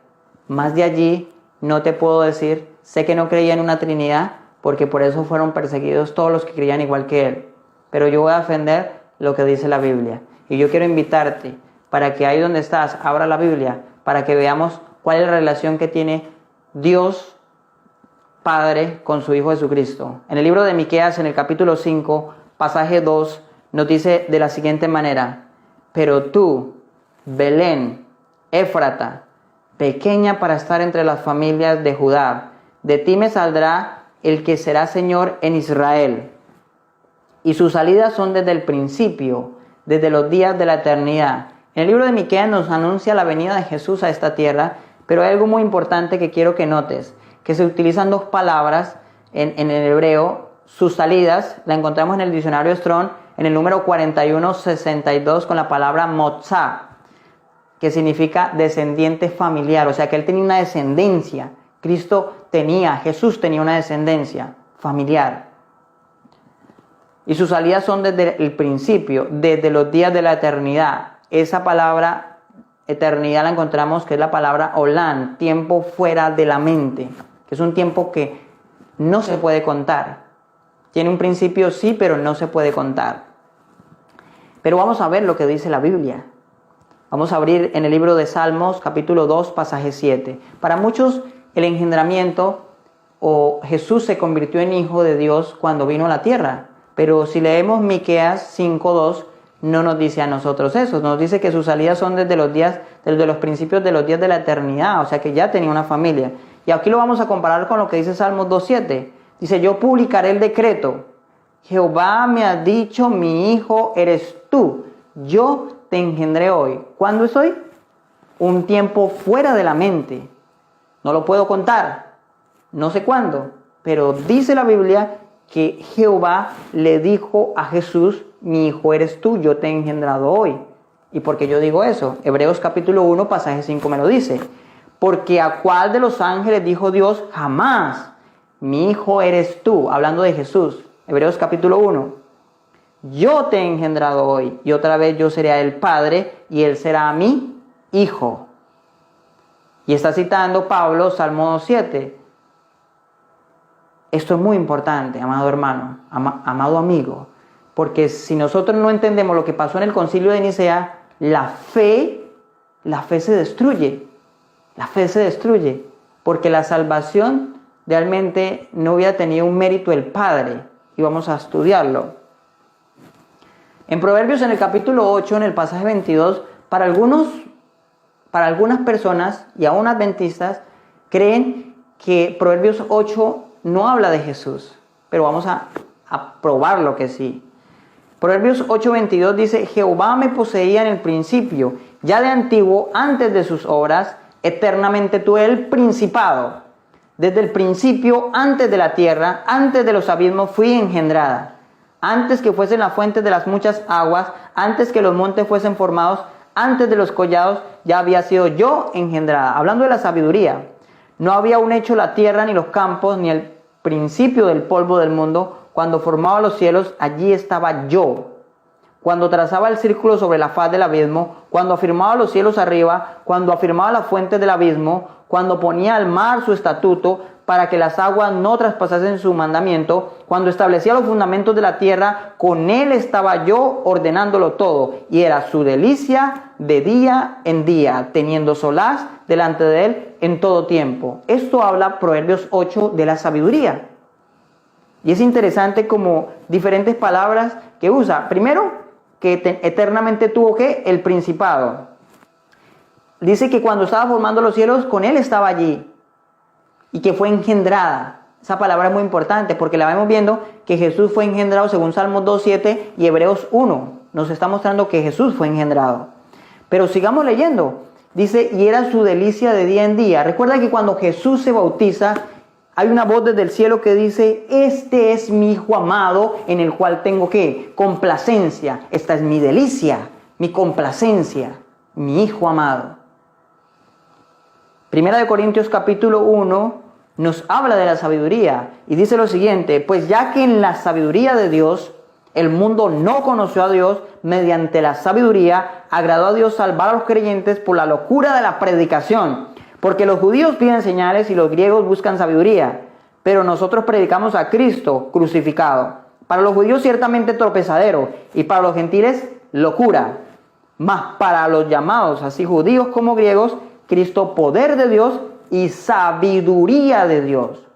Más de allí no te puedo decir. Sé que no creía en una Trinidad, porque por eso fueron perseguidos todos los que creían igual que él. Pero yo voy a defender lo que dice la Biblia. Y yo quiero invitarte para que ahí donde estás, abra la Biblia, para que veamos cuál es la relación que tiene Dios Padre con su Hijo Jesucristo. En el libro de Miqueas, en el capítulo 5, pasaje 2, nos dice de la siguiente manera: pero tú, Belén, Éfrata, pequeña para estar entre las familias de Judá, de ti me saldrá el que será Señor en Israel, y sus salidas son desde el principio, desde los días de la eternidad. En el libro de Miqueas nos anuncia la venida de Jesús a esta tierra, pero hay algo muy importante que quiero que notes, que se utilizan 2 palabras en el hebreo. Sus salidas la encontramos en el diccionario Strong, en el número 4162, con la palabra motzá, que significa descendiente familiar, o sea que él tenía una descendencia. Jesús tenía una descendencia familiar. Y sus salidas son desde el principio, desde los días de la eternidad. Esa palabra eternidad la encontramos, que es la palabra olán, tiempo fuera de la mente, que es un tiempo que no se puede contar. Tiene un principio sí, pero no se puede contar. Pero vamos a ver lo que dice la Biblia. Vamos a abrir en el libro de Salmos, capítulo 2, pasaje 7. Para muchos, el engendramiento o Jesús se convirtió en hijo de Dios cuando vino a la tierra. Pero si leemos Miqueas 5:2, no nos dice a nosotros eso. Nos dice que sus salidas son desde los principios de los días de la eternidad. O sea que ya tenía una familia. Y aquí lo vamos a comparar con lo que dice Salmos 2:7. Dice: yo publicaré el decreto. Jehová me ha dicho, mi hijo eres tú. Yo te engendré hoy. ¿Cuándo es hoy? Un tiempo fuera de la mente. No lo puedo contar, no sé cuándo, pero dice la Biblia que Jehová le dijo a Jesús: mi hijo eres tú, yo te he engendrado hoy. ¿Y por qué yo digo eso? Hebreos capítulo 1, pasaje 5 me lo dice. Porque a cuál de los ángeles dijo Dios: jamás, mi hijo eres tú, hablando de Jesús. Hebreos capítulo 1. Yo te he engendrado hoy, y otra vez yo seré a él padre, y él será mi hijo. Y está citando Pablo, Salmo 2:7. Esto es muy importante, amado hermano, amado amigo, porque si nosotros no entendemos lo que pasó en el concilio de Nicea, la fe se destruye. La fe se destruye. porque la salvación realmente no hubiera tenido un mérito el Padre. Y vamos a estudiarlo. En Proverbios, en el capítulo 8, en el pasaje 22, para algunas personas y aún adventistas creen que Proverbios 8 no habla de Jesús, pero vamos a probarlo que sí. Proverbios 8:22 dice: Jehová me poseía en el principio, ya de antiguo, antes de sus obras, eternamente tuve el principado. Desde el principio, antes de la tierra, antes de los abismos, fui engendrada. Antes que fuesen las fuentes de las muchas aguas, antes que los montes fuesen formados, antes de los collados, ya había sido yo engendrada. Hablando de la sabiduría, no había aún hecho la tierra, ni los campos, ni el principio del polvo del mundo. Cuando formaba los cielos, allí estaba yo. Cuando trazaba el círculo sobre la faz del abismo, cuando afirmaba los cielos arriba, cuando afirmaba las fuentes del abismo, cuando ponía al mar su estatuto, para que las aguas no traspasasen su mandamiento, cuando establecía los fundamentos de la tierra, con él estaba yo ordenándolo todo, y era su delicia de día en día, teniendo solaz delante de él en todo tiempo. Esto habla Proverbios 8 de la sabiduría. Y es interesante como diferentes palabras que usa. Primero, que eternamente tuvo ¿qué? El principado. Dice que cuando estaba formando los cielos, con él estaba allí. Y que fue engendrada. Esa palabra es muy importante porque la vemos viendo que Jesús fue engendrado según Salmos 2:7 y Hebreos 1. Nos está mostrando que Jesús fue engendrado. Pero sigamos leyendo. Dice, y era su delicia de día en día. Recuerda que cuando Jesús se bautiza, hay una voz desde el cielo que dice: este es mi Hijo amado, en el cual tengo ¿qué? Complacencia. Esta es mi delicia, mi complacencia, mi Hijo amado. Primera de Corintios capítulo 1 nos habla de la sabiduría y dice lo siguiente: pues ya que en la sabiduría de Dios el mundo no conoció a Dios, mediante la sabiduría agradó a Dios salvar a los creyentes por la locura de la predicación. Porque los judíos piden señales y los griegos buscan sabiduría, pero nosotros predicamos a Cristo crucificado. Para los judíos ciertamente tropezadero, y para los gentiles locura. Mas para los llamados, así judíos como griegos, Cristo poder de Dios y sabiduría de Dios.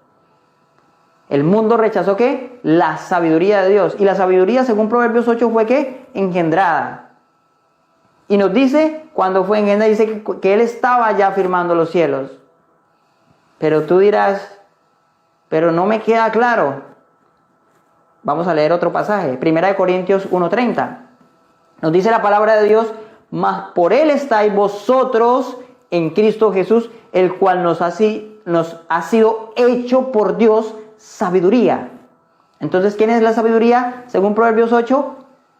El mundo rechazó ¿qué? La sabiduría de Dios. Y la sabiduría, según Proverbios 8, fue ¿qué? Engendrada. Y nos dice, cuando fue engendrada, dice que Él estaba ya firmando los cielos. Pero tú dirás, pero no me queda claro. Vamos a leer otro pasaje. Primera de Corintios 1:30. Nos dice la palabra de Dios: mas por Él estáis vosotros en Cristo Jesús, el cual nos ha sido hecho por Dios sabiduría. Entonces, ¿quién es la sabiduría? Según Proverbios 8,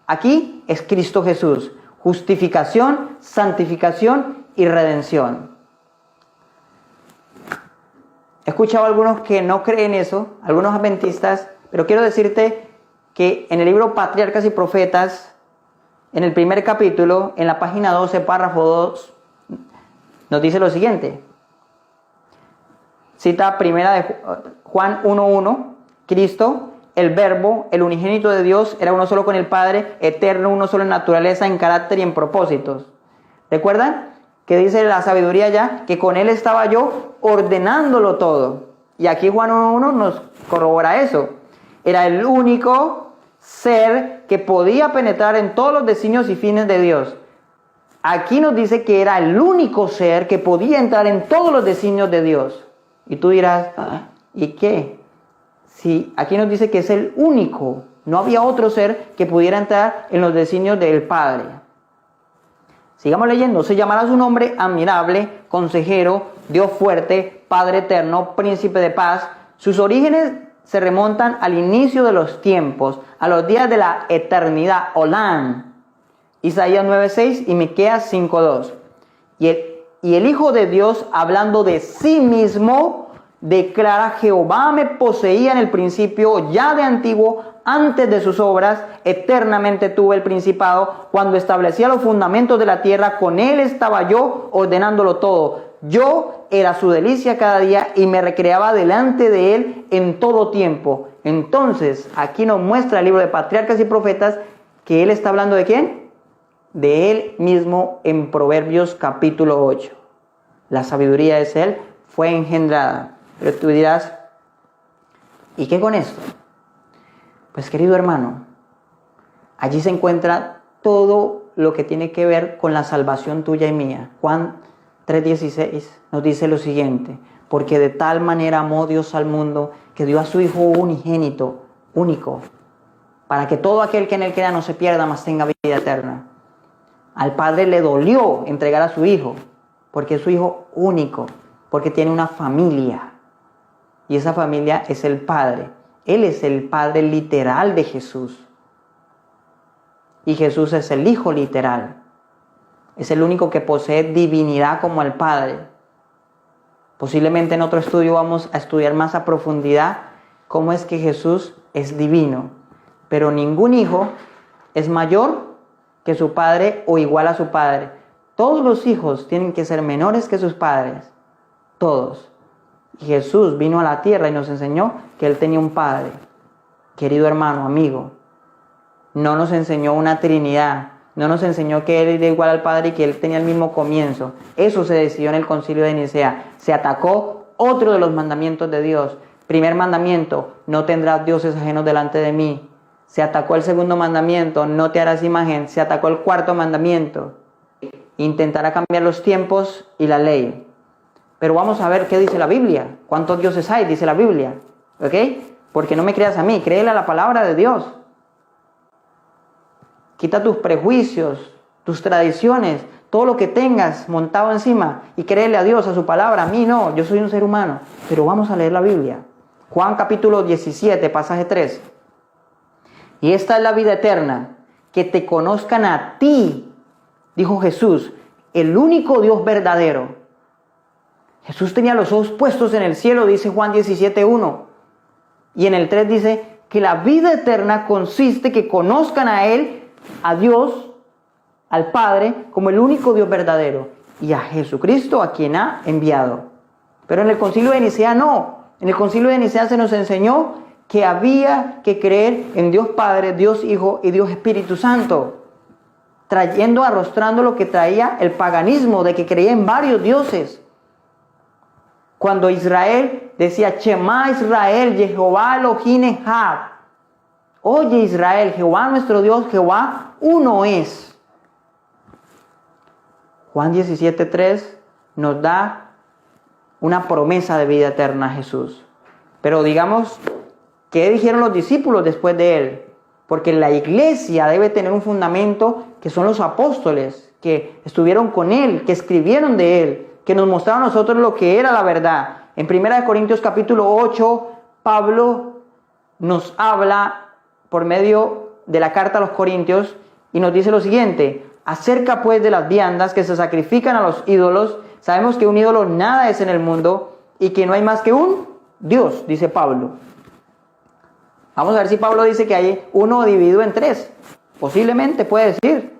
aquí es Cristo Jesús. Justificación, santificación y redención. He escuchado a algunos que no creen eso, algunos adventistas, pero quiero decirte que en el libro Patriarcas y Profetas, en el primer capítulo, en la página 12, párrafo 2, nos dice lo siguiente. Cita primera de Juan 1:1, Cristo, el verbo, el unigénito de Dios, era uno solo con el Padre, eterno, uno solo en naturaleza, en carácter y en propósitos. ¿Recuerdan? Que dice la sabiduría ya, que con Él estaba yo ordenándolo todo. Y aquí Juan 1:1 nos corrobora eso. Era el único ser que podía penetrar en todos los designios y fines de Dios. Aquí nos dice que era el único ser que podía entrar en todos los designios de Dios. Y tú dirás, ¿y qué? Si aquí nos dice que es el único, no había otro ser que pudiera entrar en los designios del Padre. Sigamos leyendo. Se llamará su nombre admirable, consejero, Dios fuerte, Padre eterno, príncipe de paz. Sus orígenes se remontan al inicio de los tiempos, a los días de la eternidad, Olán. Isaías 9:6 y Miqueas 5:2. Y el Hijo de Dios, hablando de sí mismo, declara: Jehová me poseía en el principio, ya de antiguo, antes de sus obras, eternamente tuve el principado. Cuando establecía los fundamentos de la tierra, con Él estaba yo ordenándolo todo. Yo era su delicia cada día y me recreaba delante de Él en todo tiempo. Entonces, aquí nos muestra el libro de Patriarcas y Profetas que Él está hablando ¿de quién? De Él mismo en Proverbios capítulo 8. La sabiduría es Él, fue engendrada. Pero tú dirás, ¿y qué con esto? Pues querido hermano, allí se encuentra todo lo que tiene que ver con la salvación tuya y mía. Juan 3:16 nos dice lo siguiente: porque de tal manera amó Dios al mundo que dio a su Hijo unigénito, único, para que todo aquel que en él crea no se pierda, mas tenga vida eterna. Al Padre le dolió entregar a su Hijo, porque es su Hijo único, porque tiene una familia. Y esa familia es el Padre. Él es el Padre literal de Jesús. Y Jesús es el Hijo literal. Es el único que posee divinidad como el Padre. Posiblemente en otro estudio vamos a estudiar más a profundidad cómo es que Jesús es divino. Pero ningún hijo es mayor que su padre o igual a su padre. Todos los hijos tienen que ser menores que sus padres. Todos. Y Jesús vino a la tierra y nos enseñó que Él tenía un Padre. Querido hermano, amigo, no nos enseñó una Trinidad. No nos enseñó que Él era igual al Padre y que Él tenía el mismo comienzo. Eso se decidió en el Concilio de Nicea. Se atacó otro de los mandamientos de Dios. Primer mandamiento: no tendrás dioses ajenos delante de mí. Se atacó el segundo mandamiento: no te harás imagen. Se atacó el cuarto mandamiento: intentará cambiar los tiempos y la ley. Pero vamos a ver qué dice la Biblia. ¿Cuántos dioses hay? Dice la Biblia. ¿Ok? Porque no me creas a mí, créele a la palabra de Dios. Quita tus prejuicios, tus tradiciones, todo lo que tengas montado encima y créele a Dios, a su palabra. A mí no, yo soy un ser humano. Pero vamos a leer la Biblia. Juan capítulo 17, pasaje 3. Y esta es la vida eterna, que te conozcan a ti, dijo Jesús, el único Dios verdadero. Jesús tenía los ojos puestos en el cielo, dice Juan 17:1. Y en el 3 dice que la vida eterna consiste que conozcan a Él, a Dios, al Padre, como el único Dios verdadero, y a Jesucristo, a quien ha enviado. Pero en el Concilio de Nicea no. En el Concilio de Nicea se nos enseñó que había que creer en Dios Padre, Dios Hijo y Dios Espíritu Santo, arrostrando lo que traía el paganismo de que creía en varios dioses. Cuando Israel decía: Shema Israel, Jehová Elohim Echad. Oye Israel, Jehová nuestro Dios, Jehová uno es. Juan 17:3 nos da una promesa de vida eterna a Jesús. Pero digamos, ¿qué dijeron los discípulos después de Él? Porque la iglesia debe tener un fundamento que son los apóstoles, que estuvieron con Él, que escribieron de Él, que nos mostraron a nosotros lo que era la verdad. En 1 Corintios capítulo 8, Pablo nos habla por medio de la carta a los Corintios y nos dice lo siguiente: acerca pues de las viandas que se sacrifican a los ídolos, sabemos que un ídolo nada es en el mundo y que no hay más que un Dios, dice Pablo. Vamos a ver si Pablo dice que hay uno dividido en tres. Posiblemente puede decir.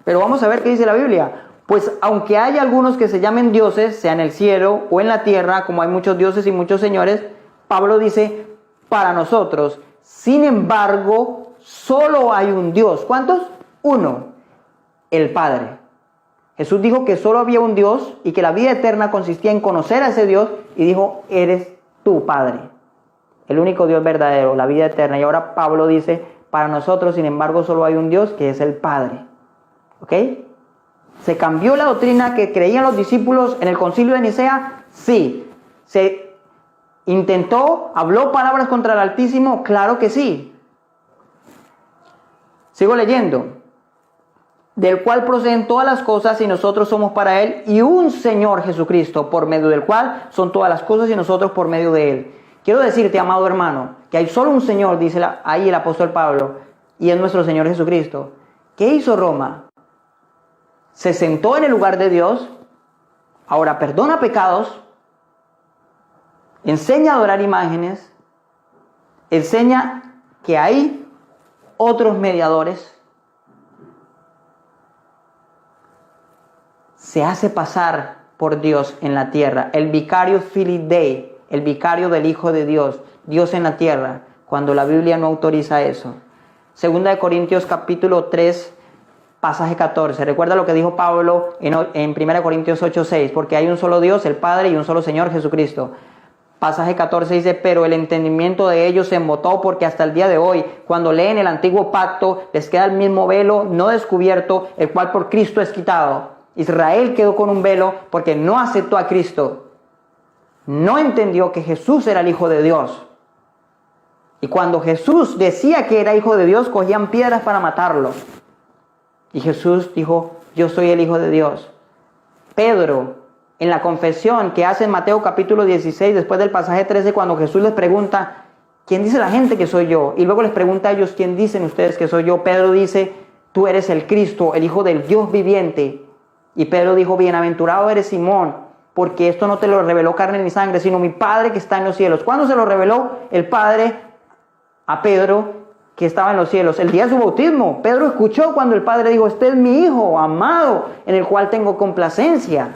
Pero vamos a ver qué dice la Biblia. Pues aunque hay algunos que se llamen dioses, sea en el cielo o en la tierra, como hay muchos dioses y muchos señores, Pablo dice: para nosotros, sin embargo, solo hay un Dios. ¿Cuántos? Uno, el Padre. Jesús dijo que solo había un Dios y que la vida eterna consistía en conocer a ese Dios, y dijo: eres tu Padre, el único Dios verdadero, la vida eterna. Y ahora Pablo dice: para nosotros, sin embargo, solo hay un Dios, que es el Padre. ¿Ok? ¿Se cambió la doctrina que creían los discípulos en el Concilio de Nicea? Sí. ¿Se habló palabras contra el Altísimo? Claro que sí. Sigo leyendo. Del cual proceden todas las cosas y nosotros somos para Él, y un Señor Jesucristo, por medio del cual son todas las cosas y nosotros por medio de Él. Quiero decirte, amado hermano, que hay solo un Señor, dice ahí el apóstol Pablo, y es nuestro Señor Jesucristo. ¿Qué hizo Roma? Se sentó en el lugar de Dios, ahora perdona pecados, enseña a adorar imágenes, enseña que hay otros mediadores, se hace pasar por Dios en la tierra, el vicario Filii Dei, el vicario del Hijo de Dios, Dios en la tierra, cuando la Biblia no autoriza eso. Segunda de Corintios capítulo 3, pasaje 14. Recuerda lo que dijo Pablo en 1 Corintios 8:6, porque hay un solo Dios, el Padre, y un solo Señor, Jesucristo. Pasaje 14 dice, pero el entendimiento de ellos se embotó porque hasta el día de hoy, cuando leen el antiguo pacto, les queda el mismo velo no descubierto, el cual por Cristo es quitado. Israel quedó con un velo porque no aceptó a Cristo. No entendió que Jesús era el Hijo de Dios. Y cuando Jesús decía que era Hijo de Dios, cogían piedras para matarlo. Y Jesús dijo, yo soy el Hijo de Dios. Pedro, en la confesión que hace en Mateo capítulo 16, después del pasaje 13, cuando Jesús les pregunta, ¿quién dice la gente que soy yo? Y luego les pregunta a ellos, ¿quién dicen ustedes que soy yo? Pedro dice, tú eres el Cristo, el Hijo del Dios viviente. Y Pedro dijo, bienaventurado eres Simón, porque esto no te lo reveló carne ni sangre, sino mi Padre que está en los cielos. ¿Cuándo se lo reveló el Padre a Pedro que estaba en los cielos? El día de su bautismo. Pedro escuchó cuando el Padre dijo, este es mi Hijo amado, en el cual tengo complacencia.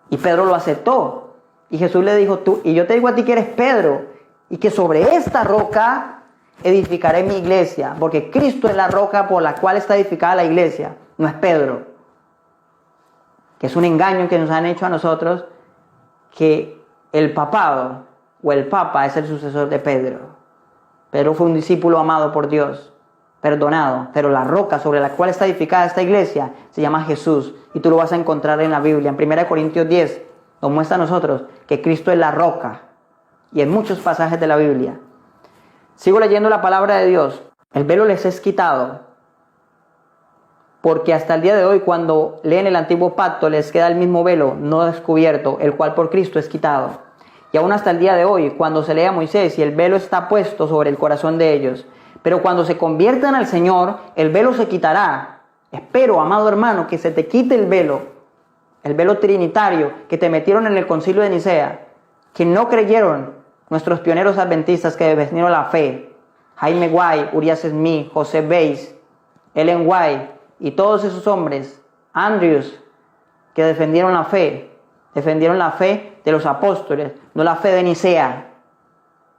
Y Pedro lo aceptó. Y Jesús le dijo, tú, y yo te digo a ti que eres Pedro, y que sobre esta roca edificaré mi iglesia, porque Cristo es la roca por la cual está edificada la iglesia, no es Pedro. Que es un engaño que nos han hecho a nosotros, que el papado o el papa es el sucesor de Pedro. Pedro fue un discípulo amado por Dios, perdonado, pero la roca sobre la cual está edificada esta iglesia se llama Jesús, y tú lo vas a encontrar en la Biblia. En 1 Corintios 10 nos muestra a nosotros que Cristo es la roca, y en muchos pasajes de la Biblia. Sigo leyendo la palabra de Dios. El velo les es quitado, porque hasta el día de hoy, cuando leen el antiguo pacto, les queda el mismo velo no descubierto, el cual por Cristo es quitado. Y aún hasta el día de hoy, cuando se lee a Moisés y el velo está puesto sobre el corazón de ellos, pero cuando se conviertan al Señor, el velo se quitará. Espero, amado hermano, que se te quite el velo trinitario que te metieron en el concilio de Nicea, que no creyeron nuestros pioneros adventistas que defendieron la fe. Jaime White, Urias Smith, José Bates, Ellen White y todos esos hombres, Andrews, que defendieron la fe de los apóstoles, no la fe de Nicea.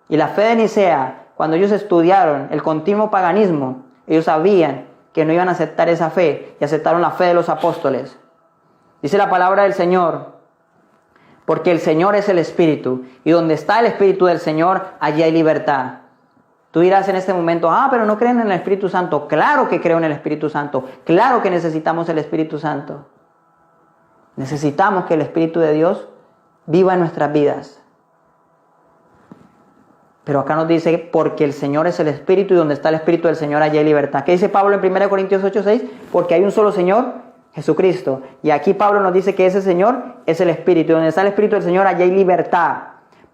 Y la fe de Nicea, cuando ellos estudiaron el continuo paganismo, ellos sabían que no iban a aceptar esa fe y aceptaron la fe de los apóstoles. Dice la palabra del Señor, porque el Señor es el Espíritu, y donde está el Espíritu del Señor, allí hay libertad. Tú dirás en este momento, pero no creen en el Espíritu Santo. Claro que creo en el Espíritu Santo, claro que necesitamos el Espíritu Santo. Necesitamos que el Espíritu de Dios viva en nuestras vidas. Pero acá nos dice, porque el Señor es el Espíritu, y donde está el Espíritu del Señor, allí hay libertad. ¿Qué dice Pablo en 1 Corintios 8:6? Porque hay un solo Señor, Jesucristo. Y aquí Pablo nos dice que ese Señor es el Espíritu. Y donde está el Espíritu del Señor, allí hay libertad.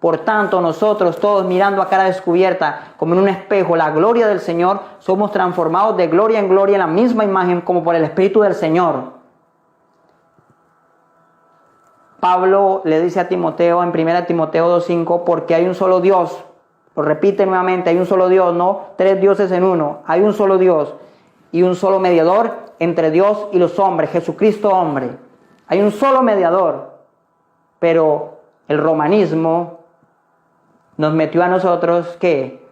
Por tanto, nosotros todos, mirando a cara descubierta, como en un espejo, la gloria del Señor, somos transformados de gloria en gloria en la misma imagen, como por el Espíritu del Señor. Pablo le dice a Timoteo en 1 Timoteo 2:5, porque hay un solo Dios. Lo repite nuevamente, hay un solo Dios, no tres dioses en uno. Hay un solo Dios y un solo mediador entre Dios y los hombres, Jesucristo hombre. Hay un solo mediador, pero el romanismo nos metió a nosotros que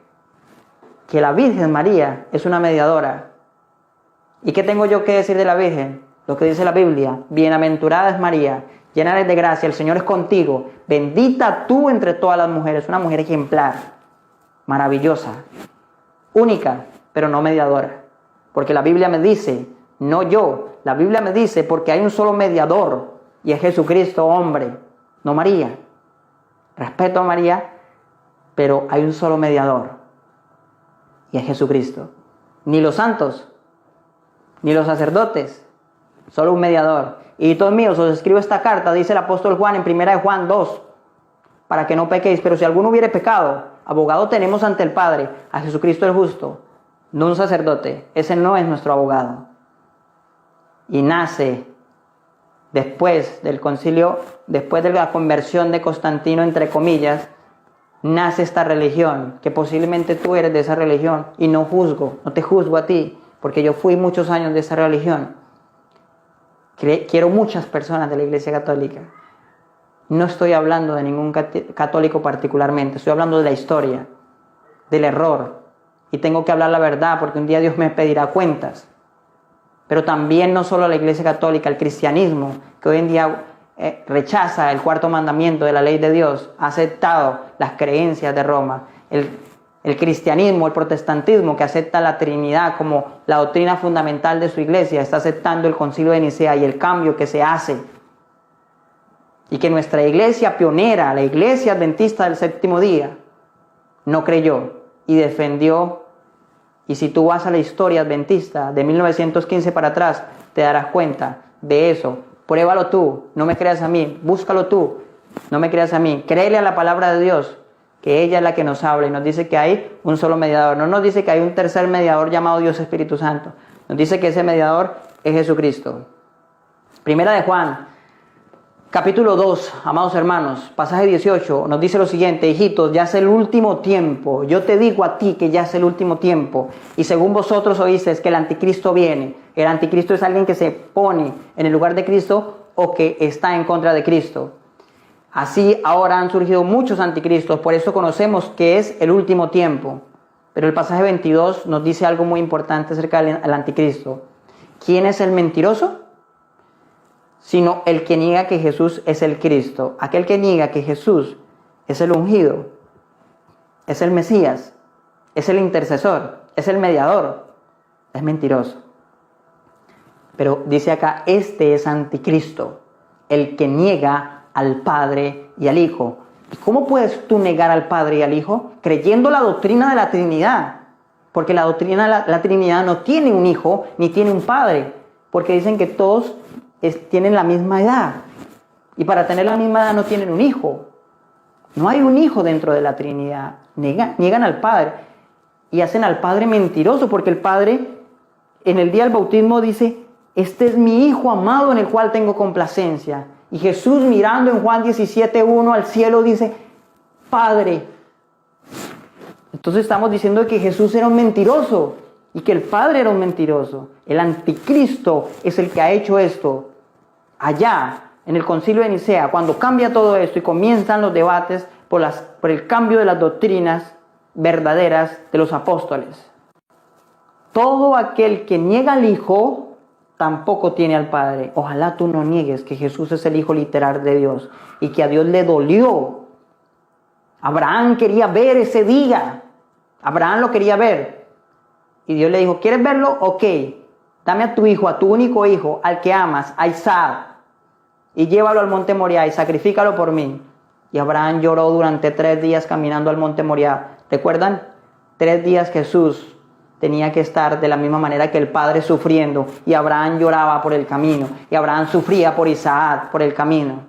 la Virgen María es una mediadora. ¿Y qué tengo yo que decir de la Virgen? Lo que dice la Biblia, bienaventurada es María, llena eres de gracia, el Señor es contigo, bendita tú entre todas las mujeres, una mujer ejemplar, maravillosa, única, pero no mediadora. Porque la Biblia me dice, no yo, la Biblia me dice, porque hay un solo mediador, y es Jesucristo hombre, no María. Respeto a María, pero hay un solo mediador, y es Jesucristo. Ni los santos, ni los sacerdotes, solo un mediador. Hijitos míos, os escribo esta carta, dice el apóstol Juan en 1 Juan 2, para que no pequéis. Pero si alguno hubiere pecado, abogado tenemos ante el Padre, a Jesucristo el justo, no un sacerdote. Ese no es nuestro abogado. Y nace después del concilio, después de la conversión de Constantino, entre comillas, nace esta religión, que posiblemente tú eres de esa religión, y no te juzgo a ti, porque yo fui muchos años de esa religión. Quiero muchas personas de la Iglesia Católica. No estoy hablando de ningún católico particularmente, estoy hablando de la historia, del error, y tengo que hablar la verdad porque un día Dios me pedirá cuentas. Pero también no solo la Iglesia Católica, el cristianismo, que hoy en día rechaza el cuarto mandamiento de la ley de Dios, ha aceptado las creencias de Roma. El cristianismo, el protestantismo, que acepta la Trinidad como la doctrina fundamental de su iglesia, está aceptando el Concilio de Nicea y el cambio que se hace. Y que nuestra iglesia pionera, la Iglesia Adventista del Séptimo Día, no creyó y defendió. Y si tú vas a la historia adventista de 1915 para atrás, te darás cuenta de eso. Pruébalo tú, no me creas a mí, búscalo tú, no me creas a mí. Créele a la palabra de Dios, que ella es la que nos habla y nos dice que hay un solo mediador. No nos dice que hay un tercer mediador llamado Dios Espíritu Santo. Nos dice que ese mediador es Jesucristo. Primera de Juan, capítulo 2, amados hermanos, pasaje 18, nos dice lo siguiente: hijitos, ya es el último tiempo. Yo te digo a ti que ya es el último tiempo. Y según vosotros oísteis que el anticristo viene. El anticristo es alguien que se pone en el lugar de Cristo o que está en contra de Cristo. Así ahora han surgido muchos anticristos, por eso conocemos que es el último tiempo. Pero el pasaje 22 nos dice algo muy importante acerca del anticristo. ¿Quién es el mentiroso? Sino el que niega que Jesús es el Cristo. Aquel que niega que Jesús es el ungido, es el Mesías, es el intercesor, es el mediador, es mentiroso. Pero dice acá, este es anticristo, el que niega al Padre y al Hijo. ¿Cómo puedes tú negar al Padre y al Hijo? Creyendo la doctrina de la Trinidad. Porque la doctrina de la Trinidad no tiene un Hijo ni tiene un Padre. Porque dicen que todos tienen la misma edad. Y para tener la misma edad no tienen un hijo. No hay un hijo dentro de la Trinidad. Niegan al Padre. Y hacen al Padre mentiroso. Porque el Padre en el día del bautismo dice: este es mi Hijo amado en el cual tengo complacencia. Y Jesús, mirando en Juan 17:1 al cielo, dice: Padre. Entonces estamos diciendo que Jesús era un mentiroso y que el Padre era un mentiroso. El anticristo es el que ha hecho esto. Allá, en el Concilio de Nicea, cuando cambia todo esto y comienzan los debates por el cambio de las doctrinas verdaderas de los apóstoles. Todo aquel que niega al Hijo tampoco tiene al Padre. Ojalá tú no niegues que Jesús es el Hijo literal de Dios y que a Dios le dolió. Abraham quería ver ese día. Abraham lo quería ver. Y Dios le dijo: ¿quieres verlo? Ok. Dame a tu hijo, a tu único hijo, al que amas, a Isaac, y llévalo al monte Moriah y sacrifícalo por mí. Y Abraham lloró durante 3 días caminando al monte Moriah. ¿Recuerdan? 3 días Jesús tenía que estar de la misma manera que el Padre sufriendo, y Abraham lloraba por el camino, y Abraham sufría por Isaac, por el camino.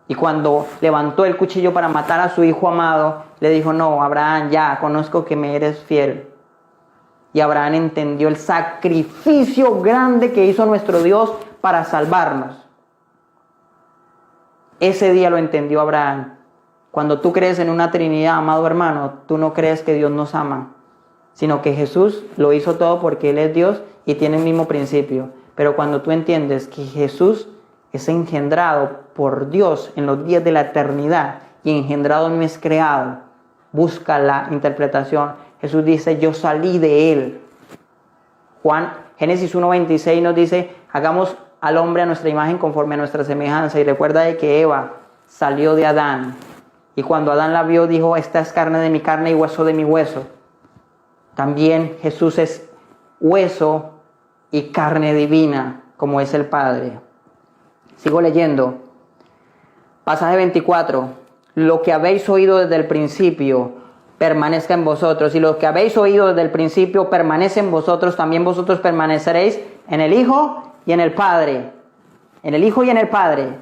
Y cuando levantó el cuchillo para matar a su hijo amado, le dijo: no, Abraham, ya conozco que me eres fiel. Y Abraham entendió el sacrificio grande que hizo nuestro Dios para salvarnos. Ese día lo entendió Abraham. Cuando tú crees en una Trinidad, amado hermano, tú no crees que Dios nos ama, sino que Jesús lo hizo todo porque Él es Dios y tiene el mismo principio. Pero cuando tú entiendes que Jesús es engendrado por Dios en los días de la eternidad y engendrado no es creado, busca la interpretación. Jesús dice: yo salí de Él. Génesis 1:26 nos dice: hagamos al hombre a nuestra imagen conforme a nuestra semejanza. Y recuerda de que Eva salió de Adán. Y cuando Adán la vio, dijo: esta es carne de mi carne y hueso de mi hueso. También Jesús es hueso y carne divina, como es el Padre. Sigo leyendo. Pasaje 24. Lo que habéis oído desde el principio permanezca en vosotros. Y lo que habéis oído desde el principio permanece en vosotros. También vosotros permaneceréis en el Hijo y en el Padre. En el Hijo y en el Padre.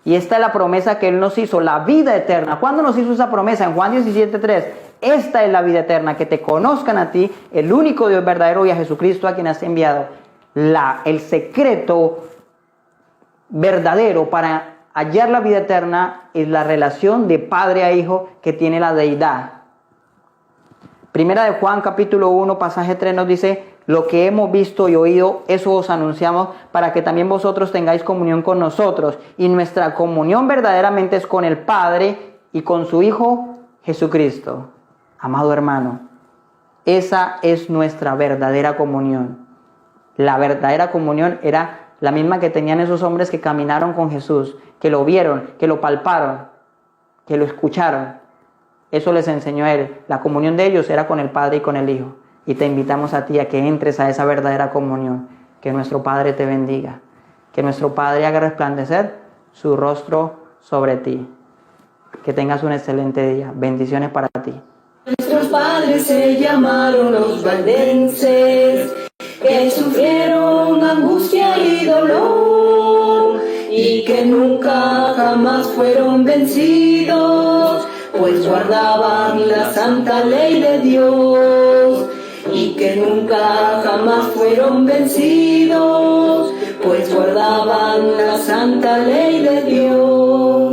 Y esta es la promesa que Él nos hizo, la vida eterna. ¿Cuándo nos hizo esa promesa? En Juan 17:3. Esta es la vida eterna, que te conozcan a ti, el único Dios verdadero, y a Jesucristo a quien has enviado. El secreto verdadero para hallar la vida eterna es la relación de padre a hijo que tiene la deidad. Primera de Juan capítulo 1 pasaje 3 nos dice: lo que hemos visto y oído, eso os anunciamos, para que también vosotros tengáis comunión con nosotros. Y nuestra comunión verdaderamente es con el Padre y con su Hijo Jesucristo. Amado hermano, Esa es nuestra verdadera comunión. La verdadera comunión era la misma que tenían esos hombres que caminaron con Jesús, que lo vieron, que lo palparon, que lo escucharon. Eso les enseñó a Él. La comunión de ellos era con el Padre y con el Hijo. Y te invitamos a ti a que entres a esa verdadera comunión. Que nuestro Padre te bendiga. Que nuestro Padre haga resplandecer su rostro sobre ti. Que tengas un excelente día. Bendiciones para ti. Nuestros padres se llamaron los valdenses, que sufrieron angustia y dolor, y que nunca jamás fueron vencidos, pues guardaban la santa ley de Dios. Y que nunca jamás fueron vencidos, pues guardaban la santa ley de Dios.